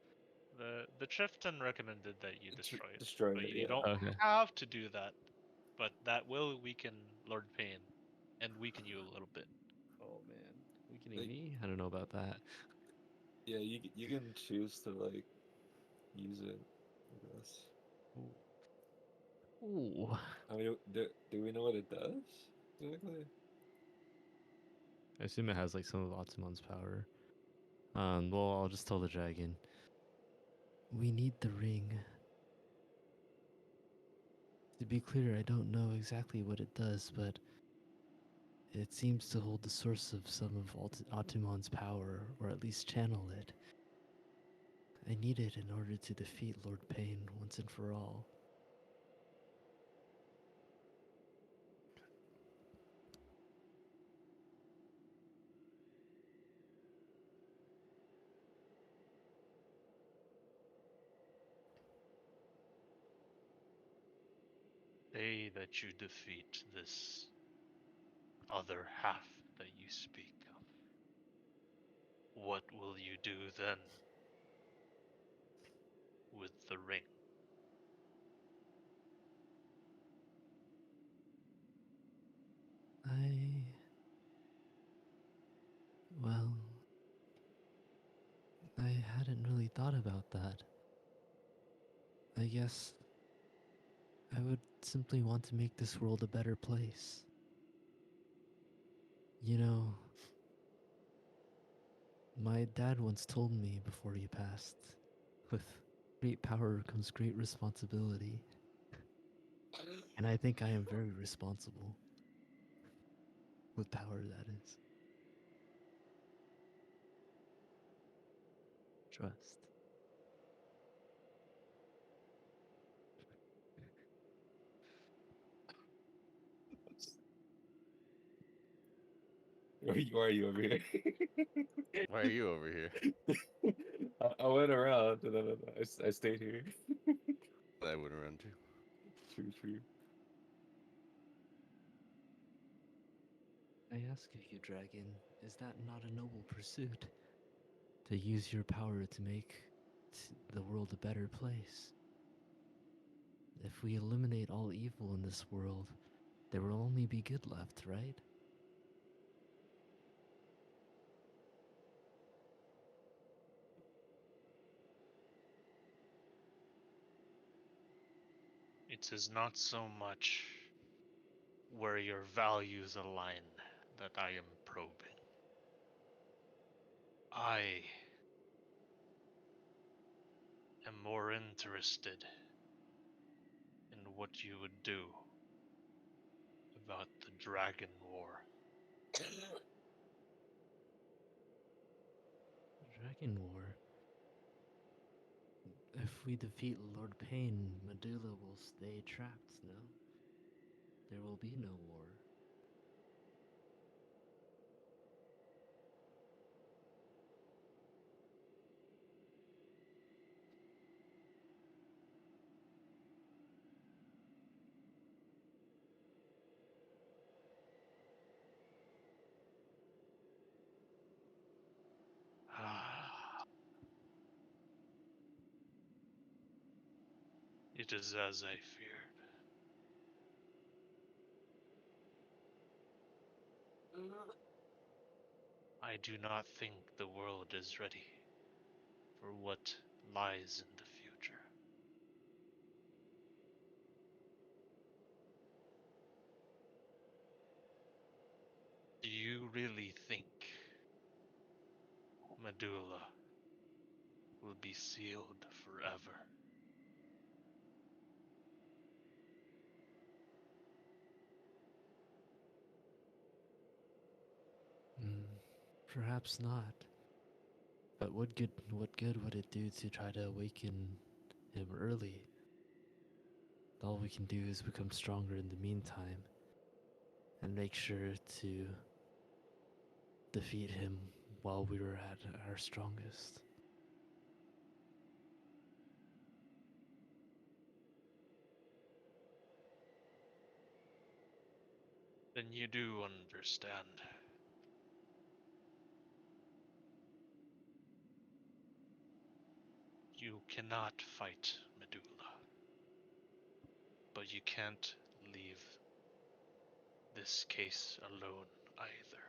The chieftain recommended that you destroy it, Destroy but it, you yeah. don't Okay. have to do that. but that will weaken Lord Pain and weaken you a little bit. Oh man, weakening Like- me? I don't know about that. Yeah, you can choose to like use it, I guess. Ooh. I mean, do we know what it does exactly? I assume it has like some of Atimon's power. Well, I'll just tell the dragon. We need the ring. To be clear, I don't know exactly what it does, but it seems to hold the source of some of Atimon's power, or at least channel it. I need it in order to defeat Lord Pain once and for all. Day that you defeat this other half that you speak of, what will you do then with the ring? Well, I hadn't really thought about that. I guess I would simply want to make this world a better place. You know, my dad once told me before he passed, with great power comes great responsibility. And I think I am very responsible. With power, that is. Trust. Why are you over here? Why are you over here? I went around and then I stayed here. I would around too. True. I ask you, Dragon, is that not a noble pursuit? To use your power to make the world a better place? If we eliminate all evil in this world, there will only be good left, right? It is not so much where your values align that I am probing. I am more interested in what you would do about the Dragon War. Dragon War. If we defeat Lord Pain, Medulla will stay trapped, no? There will be no war. It is as I feared. I do not think the world is ready for what lies in the future. Do you really think Medulla will be sealed forever? Perhaps not. But what good would it do to try to awaken him early? All we can do is become stronger in the meantime and make sure to defeat him while we were at our strongest. Then you do understand. You cannot fight Medulla, but you can't leave this case alone either.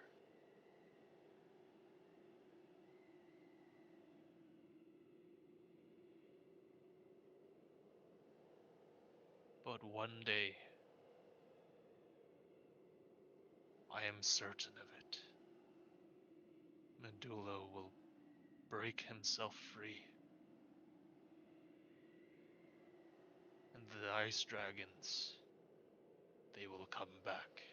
But one day, I am certain of it, Medulla will break himself free, and the ice dragons, they will come back.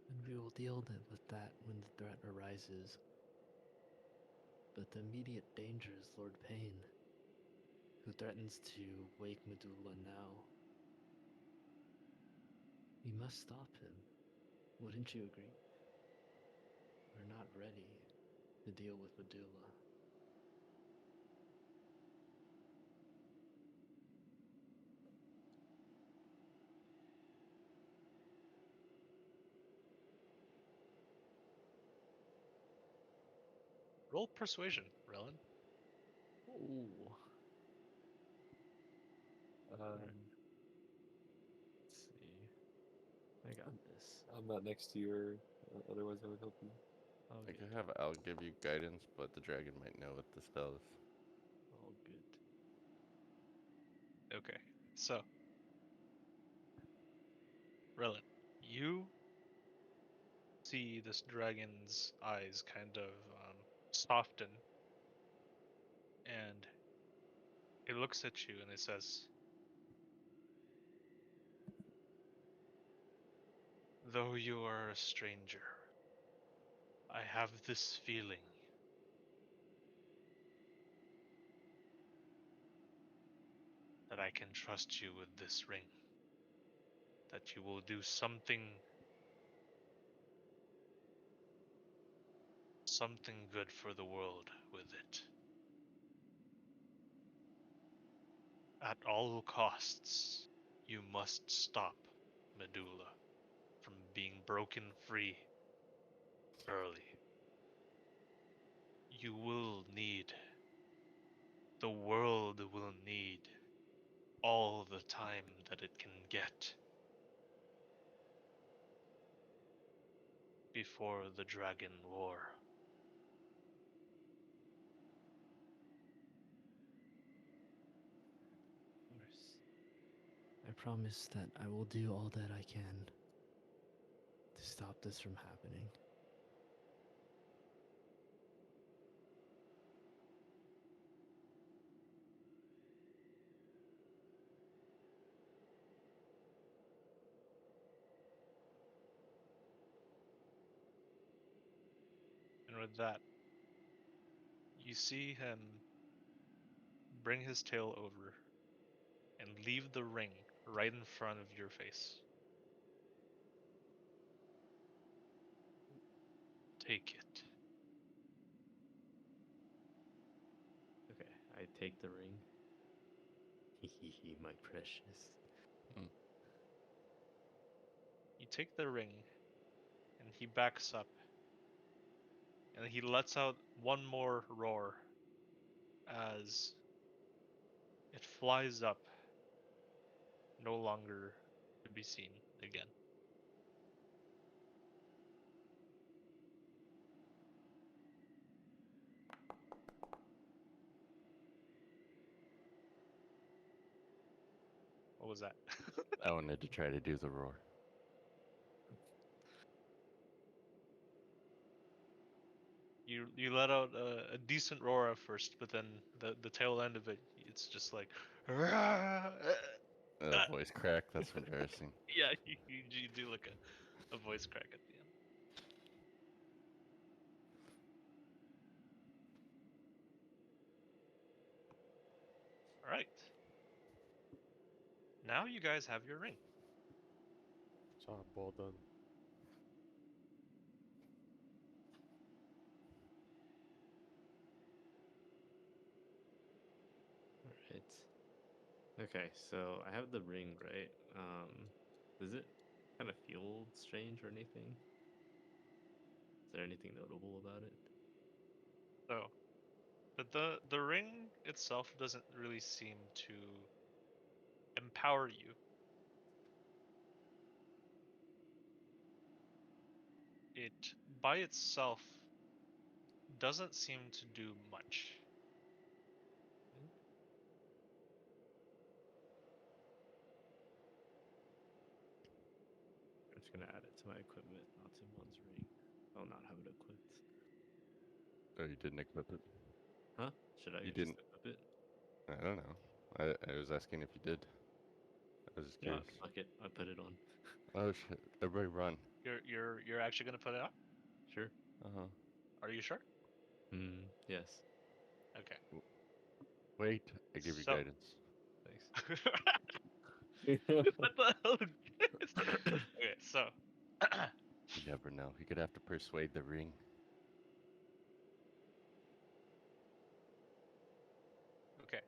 And we will deal with that when the threat arises. But the immediate danger is Lord Payne, who threatens to wake Medulla now. We must stop him. Wouldn't you agree? We're not ready to deal with Medulla. Roll persuasion, Relin. Ooh. Let's see. I got this. I'm not next to you, or otherwise I would help you. All I good. could have Al give you guidance, but the dragon might know what the spell is. All good. Okay, so Relin, you see this dragon's eyes kind of soften, and it looks at you and it says, "Though you are a stranger, I have this feeling that I can trust you with this ring, that you will do something good for the world with it. At all costs, you must stop Medulla from being broken free early. You will need, the world will need all the time that it can get before the Dragon War." Of course. I promise that I will do all that I can to stop this from happening. And with that, you see him bring his tail over and leave the ring right in front of your face. Take it. Okay, I take the ring. Hehehe, my precious. You take the ring, and he backs up, and he lets out one more roar as it flies up, no longer to be seen again. What was that? I wanted to try to do the roar. You let out a decent roar at first, but then the tail end of it, it's just like, yeah, Voice crack. That's embarrassing. you do like a voice crack at the end. All right. Now you guys have your ring. Job well done. Alright. Okay, so I have the ring, right? Does it kind of feel strange or anything? Is there anything notable about it? So, but the ring itself doesn't really seem to empower you. It by itself doesn't seem to do much. I'm just gonna add it to my equipment, not to one's ring. I'll not have it equipped. Oh, you didn't equip it. Huh? Should I You just didn't- equip it? I don't know. I was asking if you did. I was just Yeah, curious. fuck it. I put it on. Oh shit! Everybody run. You're actually gonna put it on? Sure. Uh huh. Are you sure? Yes. Okay. Wait, I give you So- guidance. Thanks. What the hell? Okay, so You never know. You could have to persuade the ring. okay.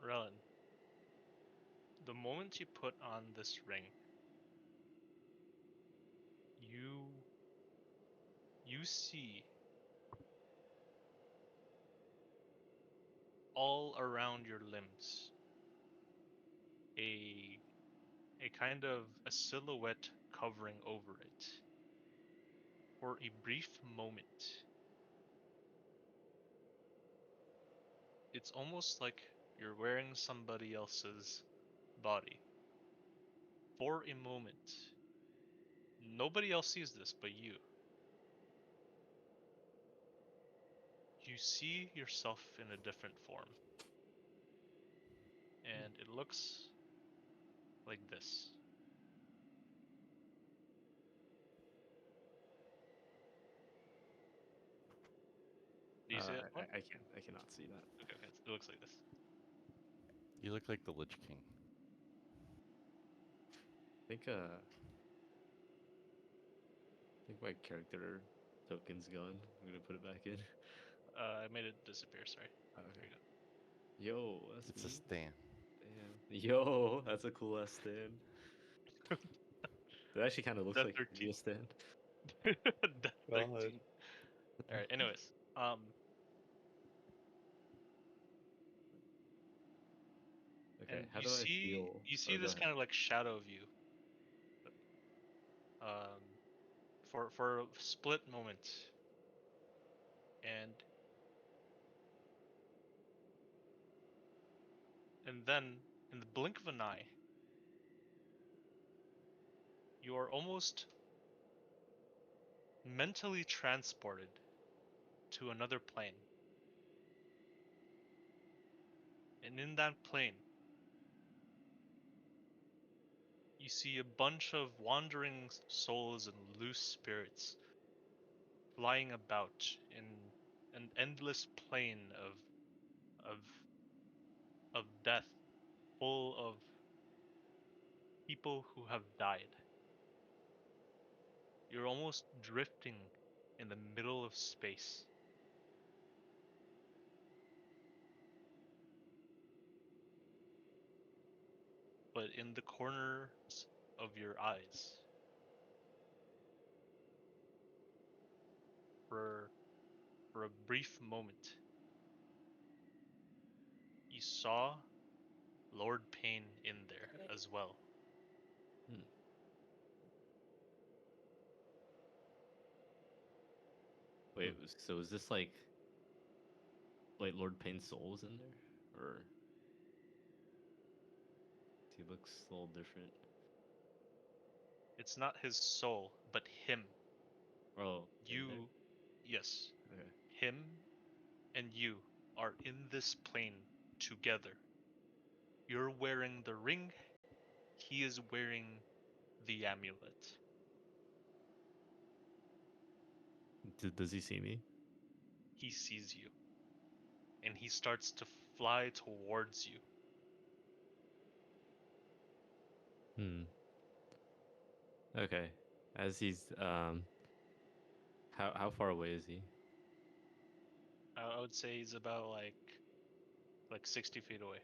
Relin, the moment you put on this ring, you see all around your limbs a kind of a silhouette covering over it. For a brief moment, it's almost like you're wearing somebody else's body. For a moment, nobody else sees this but you. You see yourself in a different form. And it looks like this. Do you see it? I can't. I cannot see that. Okay, okay, it looks like this. You look like the Lich King. I think my character token's gone. I'm gonna put it back in. I made it disappear, sorry. There Okay. you go. Yo, that's It's me. a stand. Damn. Yo, that's a cool ass stand. That actually kind of looks Death like 13. a stand. Death God. 13. Alright, anyways. Okay, And how do I feel? you see Go this ahead. kind of like shadow view. For a split moment. And then in the blink of an eye, you are almost mentally transported to another plane. And in that plane, you see a bunch of wandering souls and loose spirits flying about in an endless plane of of death, full of people who have died. You're almost drifting in the middle of space. But in the corners of your eyes, for a brief moment, you saw Lord Pain in there as well. Wait, so is this like Lord Pain's soul is in there, or he looks a little different? It's not his soul, but him. Oh, in You, there? yes, Okay. him and you are in this plane together. You're wearing the ring, he is wearing the amulet. Does he see me? He sees you, and he starts to fly towards you. Okay. As he's how far away is he? I would say he's about like 60 feet away.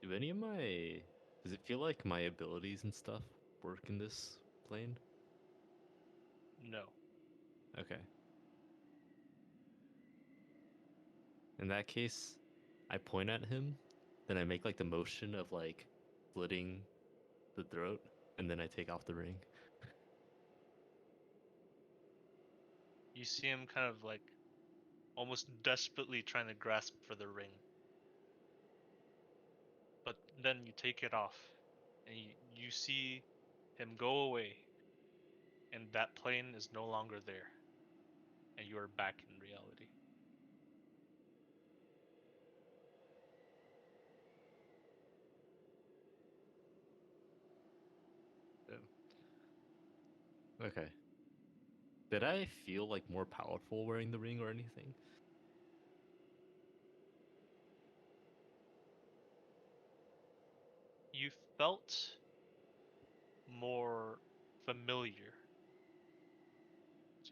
Do any of my does it feel like my abilities and stuff work in this plane? No. Okay. In that case, I point at him, then I make like the motion of like slitting the throat, and then I take off the ring. You see him kind of like almost desperately trying to grasp for the ring. But then you take it off, and you see him go away, and that plane is no longer there, and you are back in reality. Okay. Did I feel like more powerful wearing the ring or anything? You felt more familiar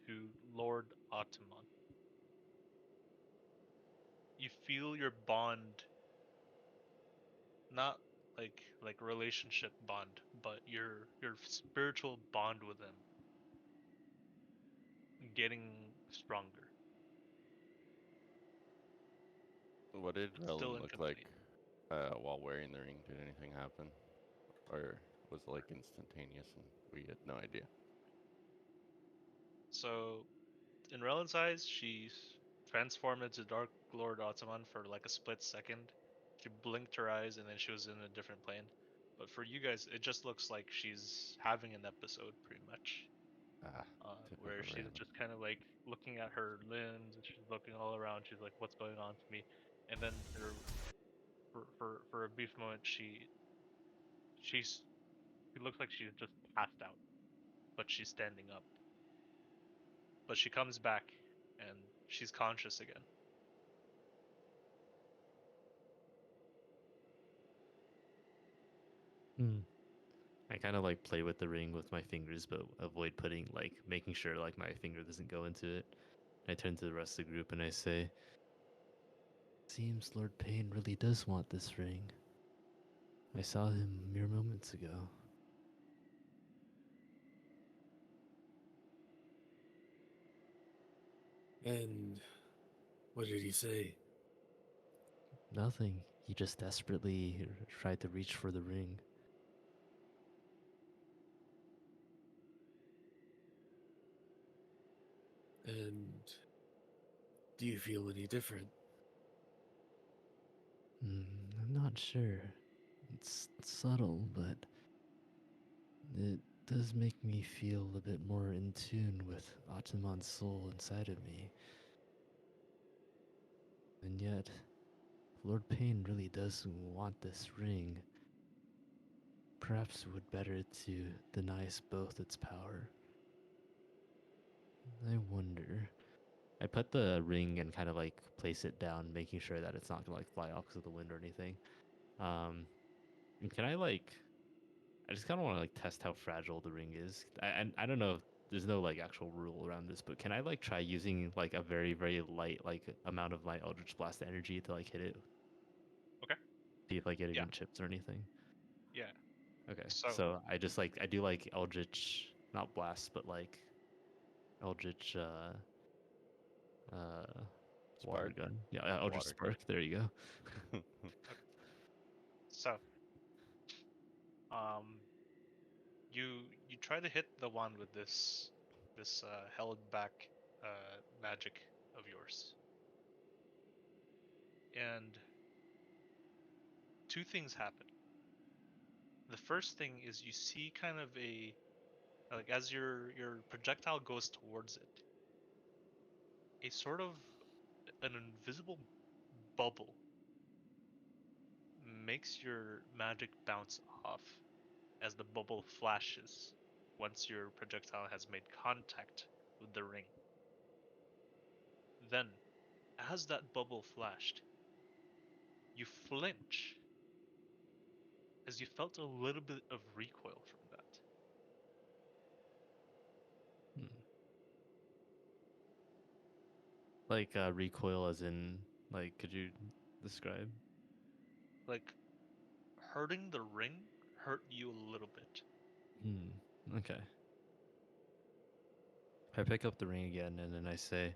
to Lord Ottoman. You feel your bond, not like relationship bond, but your spiritual bond with him getting stronger. What did Still Relin look like incomplete. while wearing the ring? Did anything happen? Or was it like instantaneous and we had no idea? So, in Relin's eyes, she transformed into Dark Lord Ottoman for like a split second. She blinked her eyes and then she was in a different plane. But for you guys, it just looks like she's having an episode, pretty much. Ah, Where typical she's Relin. just kind of like looking at her limbs and she's looking all around. She's like, "What's going on to me?" And then for a brief moment, she's it looks like she's just passed out, but she's standing up. But she comes back and she's conscious again. Hmm. I kind of like play with the ring with my fingers, but avoid putting like making sure like my finger doesn't go into it. I turn to the rest of the group and I say, Seems Lord Payne really does want this ring. I saw him mere moments ago. And what did he say? Nothing. He just desperately tried to reach for the ring. And do you feel any different? I'm not sure. It's subtle, but it does make me feel a bit more in tune with Ataman's soul inside of me. And yet, Lord Payne really does want this ring. Perhaps it would better to deny us both its power. I wonder. I put the ring and kind of like place it down, making sure that it's not gonna like fly off because of the wind or anything. And can I like? I just kind of want to like test how fragile the ring is. I don't know. If there's no like actual rule around this, but can I like try using like a very light like amount of my Eldritch Blast energy to like hit it? Okay. See if like it Yeah. even chips or anything. Yeah. Okay. So So I just like I do like Eldritch, not blast, but like Eldritch water Spark? gun. Yeah, Eldritch Water gun. Spark. There you go. so um you try to hit the wand with this held back magic of yours. And two things happen. The first thing is you see kind of a like as your projectile goes towards it, a sort of an invisible bubble makes your magic bounce off as the bubble flashes once your projectile has made contact with the ring. Then, as that bubble flashed, you flinch as you felt a little bit of recoil from that. Hmm. Like recoil, as in like, could you describe? Like, hurting the ring hurt you a little bit. Okay. I pick up the ring again and then I say,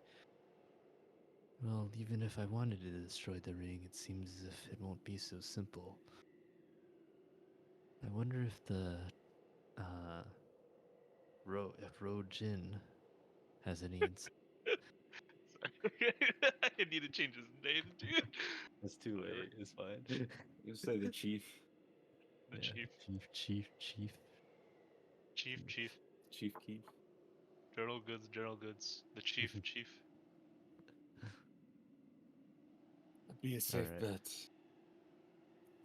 Well, even if I wanted to destroy the ring, it seems as if it won't be so simple. I wonder if the uh if Ro Jin has any Sorry. I need to change his name, dude. It's too Whatever. late. It's fine. You say the chief, The Yeah, chief. chief. Chief. Chief Keef. General Goods. The chief. That'd be a safe Alright. bet.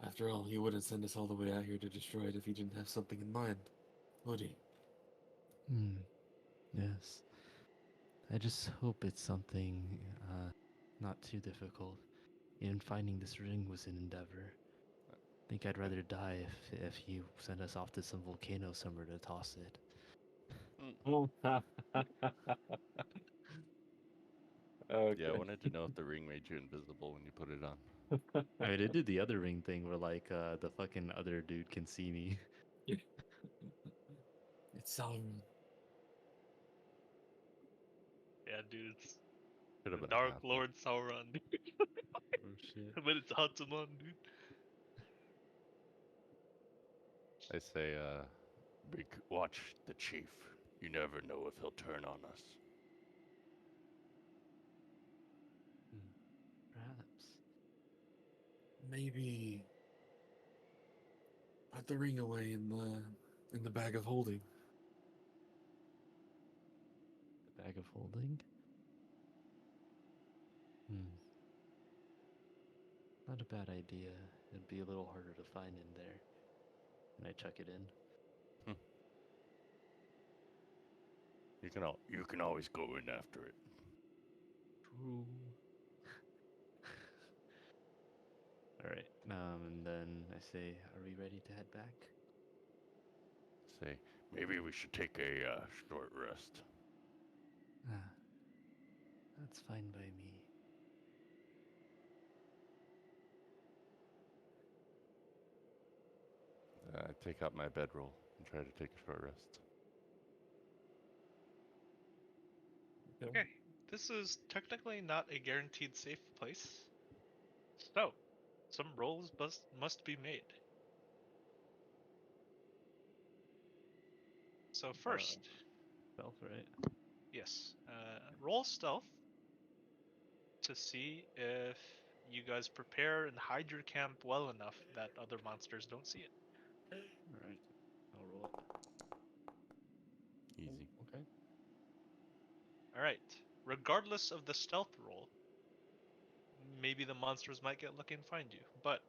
After all, he wouldn't send us all the way out here to destroy it if he didn't have something in mind, would he? Yes. I just hope it's something not too difficult. Even finding this ring was an endeavor. I think I'd rather die if he sent us off to some volcano somewhere to toss it. Okay. Yeah, I wanted to know if the ring made you invisible when you put it on. I mean, I did the other ring thing where like the fucking other dude can see me. It's Yeah, dude. It's Could have the been a Dark half. Lord Sauron, dude. Oh shit. But it's Hatsumon, dude. I say, watch the chief. You never know if he'll turn on us. Perhaps. maybe put the ring away in the bag of holding. The bag of holding? Not a bad idea. It'd be a little harder to find in there. And I chuck it in. You can always go in after it. True. Alright, and then I say, are we ready to head back? Say, maybe we should take a short rest. Ah, that's fine by me. I take out my bedroll and try to take a short rest. Okay, this is technically not a guaranteed safe place. So, some rolls must be made. So first, Stealth, right? yes, roll stealth to see if you guys prepare and hide your camp well enough that other monsters don't see it. Alright. I'll roll it. Easy. Okay. Alright, regardless of the stealth roll, maybe the monsters might get lucky and find you. But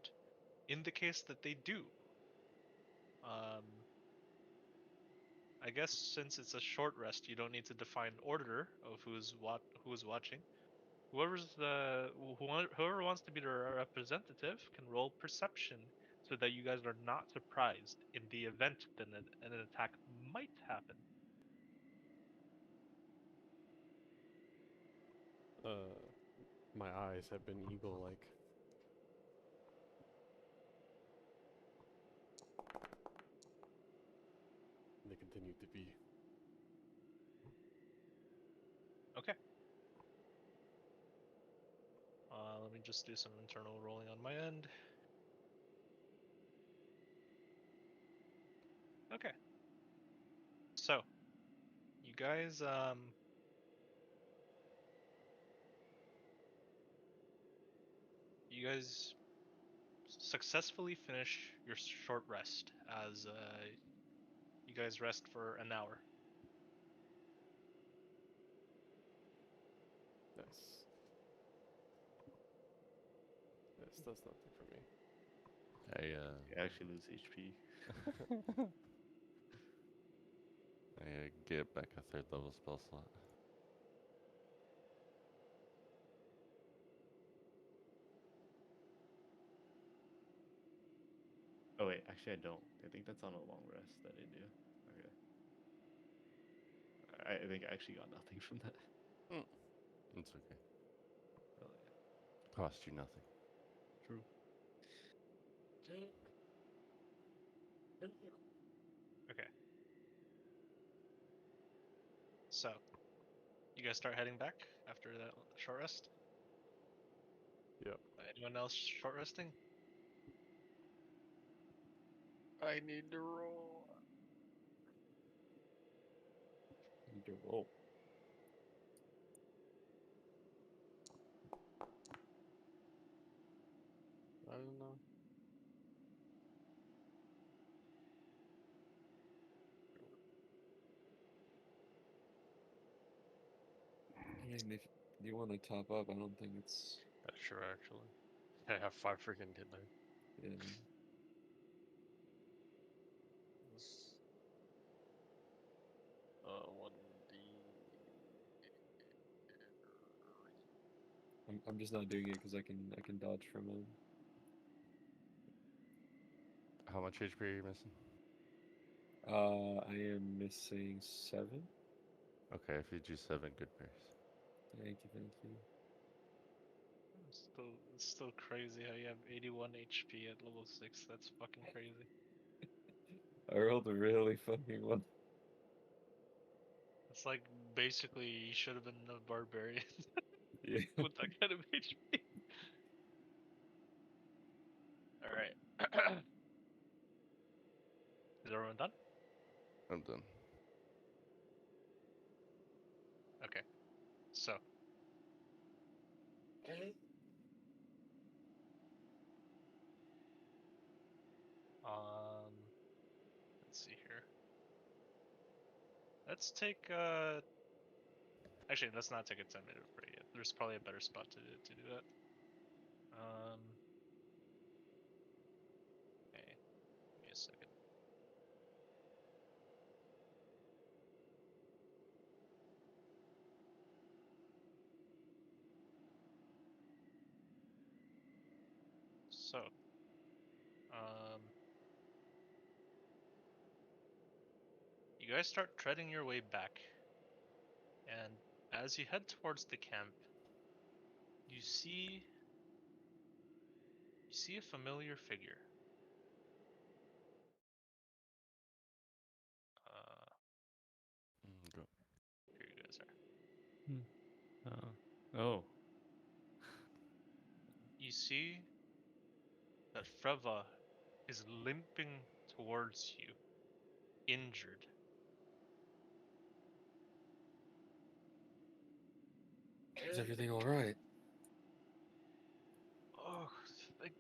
in the case that they do, I guess since it's a short rest, you don't need to define order of who's watching. Whoever wants to be the representative can roll perception so that you guys are not surprised in the event that an attack might happen. My eyes have been eagle-like. They continue to be. Okay. Let me just do some internal rolling on my end. Okay. So, you guys, successfully finish your short rest as you guys rest for an hour. Nice. This does nothing for me. I You actually lose HP. I get back a 3rd level spell slot. Oh wait, actually I don't. I think that's on a long rest that I do. Okay. I think I actually got nothing from that. It's okay. Oh, Cost you nothing. yeah. True. Okay. So, you guys start heading back after that short rest? Anyone else short resting? I need to roll. Need to roll. I don't know. I mean, if you want to top up, I don't think it's. Sure, actually. I have 5 freaking hit dice. Yeah. This, 1d. I'm just not doing it because I can dodge from him. How much HP are you missing? I am missing 7. Okay, if you do 7, good bears. Thank you. It's still crazy how you have 81 HP at level 6. That's fucking crazy. I rolled a really fucking well. It's like basically you should have been a barbarian Yeah. with that kind of HP. Alright. Is everyone done? I'm done. Okay. So. Let's see here. Let's take actually let's not take a 10-minute break yet. There's probably a better spot to do that. Okay. Give me a second. So, you guys start treading your way back, and as you head towards the camp, you see a familiar figure. Go. Here you guys are. Oh. You see that Freva is limping towards you, injured. Is everything all right? Oh, thank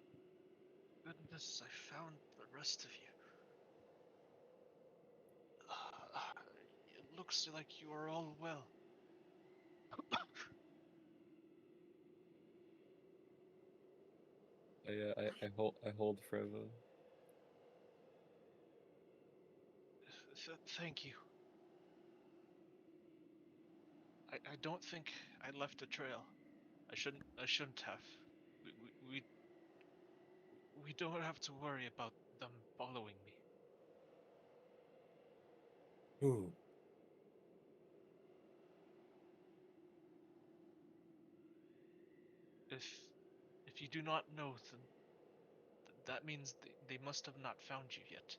goodness I found the rest of you. It looks like you are all well. I hold Freva. Thank you. I don't think I left a trail. I shouldn't have. We we don't have to worry about them following me. Who? If you do not know, then that means they must have not found you yet.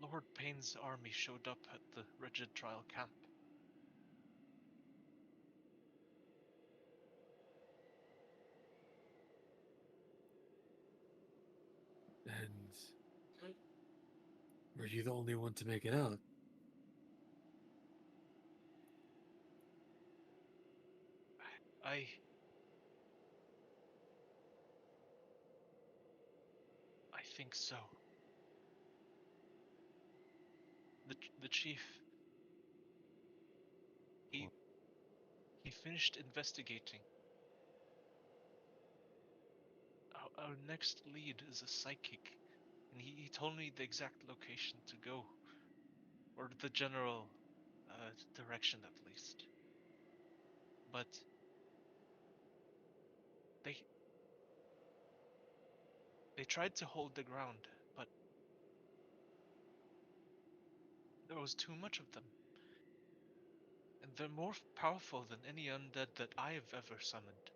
Lord Payne's army showed up at the Rigid Trial camp. And were you the only one to make it out? I think so. The chief, he finished investigating. Our next lead is a psychic, and he told me the exact location to go, or the general direction at least. But they tried to hold the ground, but there was too much of them. And they're more powerful than any undead that I have ever summoned.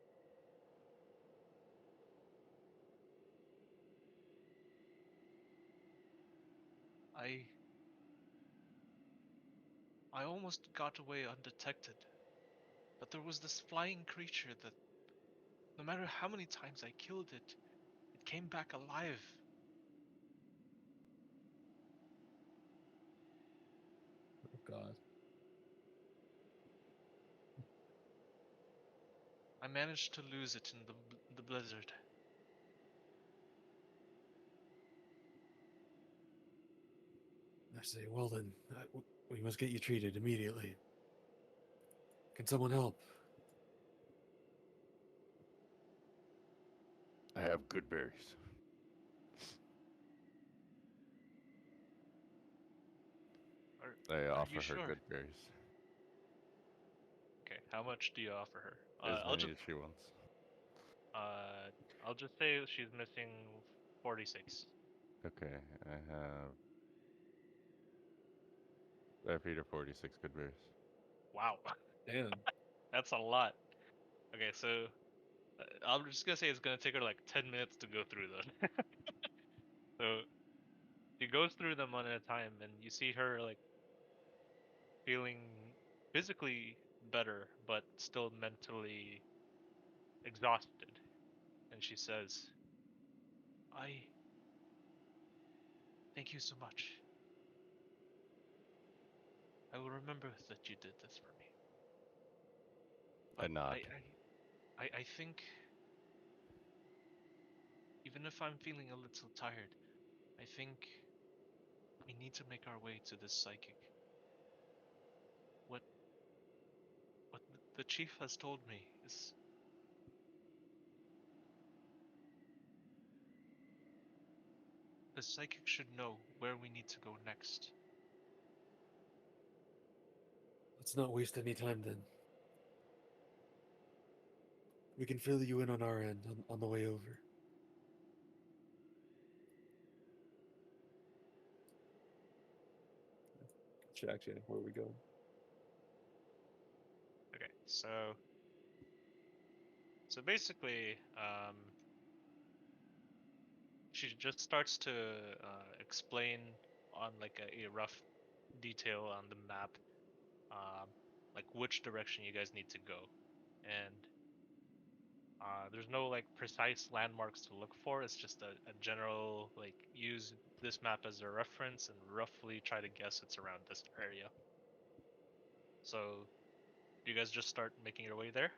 I almost got away undetected, but there was this flying creature that No matter how many times I killed it, it came back alive. Oh God. I managed to lose it in the blizzard. I say, well then, we must get you treated immediately. Can someone help? I have good berries. I Are offer you her sure? good berries. Okay, how much do you offer her? As I'll many just as she wants. I'll just say she's missing 46. Okay, I feed her 46 good berries. Wow, Damn. that's a lot. Okay, so I'm just gonna say it's gonna take her like 10 minutes to go through them. So she goes through them one at a time, and you see her like feeling physically better, but still mentally exhausted. And she says, I thank you so much. I will remember that you did this for me. I But nod. I think even if I'm feeling a little tired, I think we need to make our way to this psychic. What the chief has told me is the psychic should know where we need to go next. Let's not waste any time then. We can fill you in on our end on the way over. Actually, where are we going? Okay, so basically, she just starts to explain on like a rough detail on the map, like which direction you guys need to go, and there's no like precise landmarks to look for. It's just a general like use this map as a reference and roughly try to guess it's around this area. So, do you guys just start making your way there?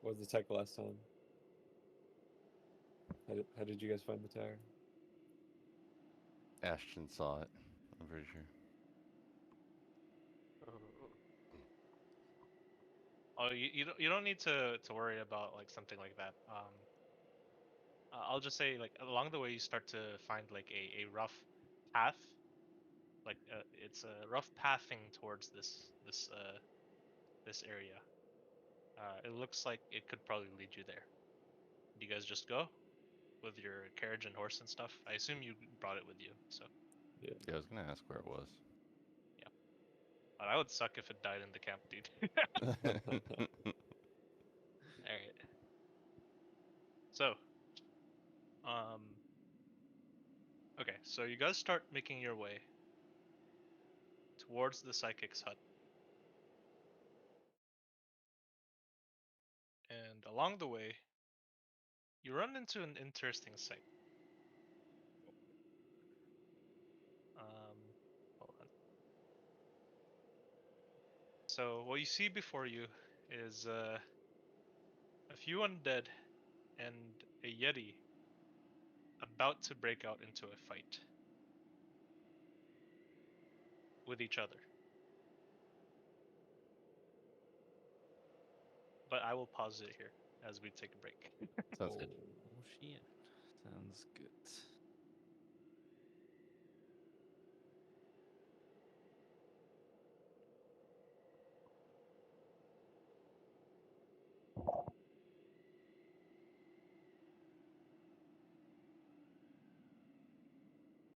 What was the tech last time? How did you guys find the tower? Ashton saw it, I'm pretty sure. Oh, you don't need to worry about like something like that. I'll just say like along the way you start to find like a rough path, like it's a rough pathing towards this area. It looks like it could probably lead you there. Do you guys just go with your carriage and horse and stuff? I assume you brought it with you, so Yeah. Yeah, I was gonna ask where it was. yeah. But I would suck if it died in the camp, dude. All right. So, um, okay, so you guys start making your way towards the psychic's hut. And along the way, you run into an interesting sight. Hold on. So what you see before you is a few undead and a yeti about to break out into a fight with each other. But I will pause it here as we take a break. Sounds Oh. good. Oh shit. Sounds good.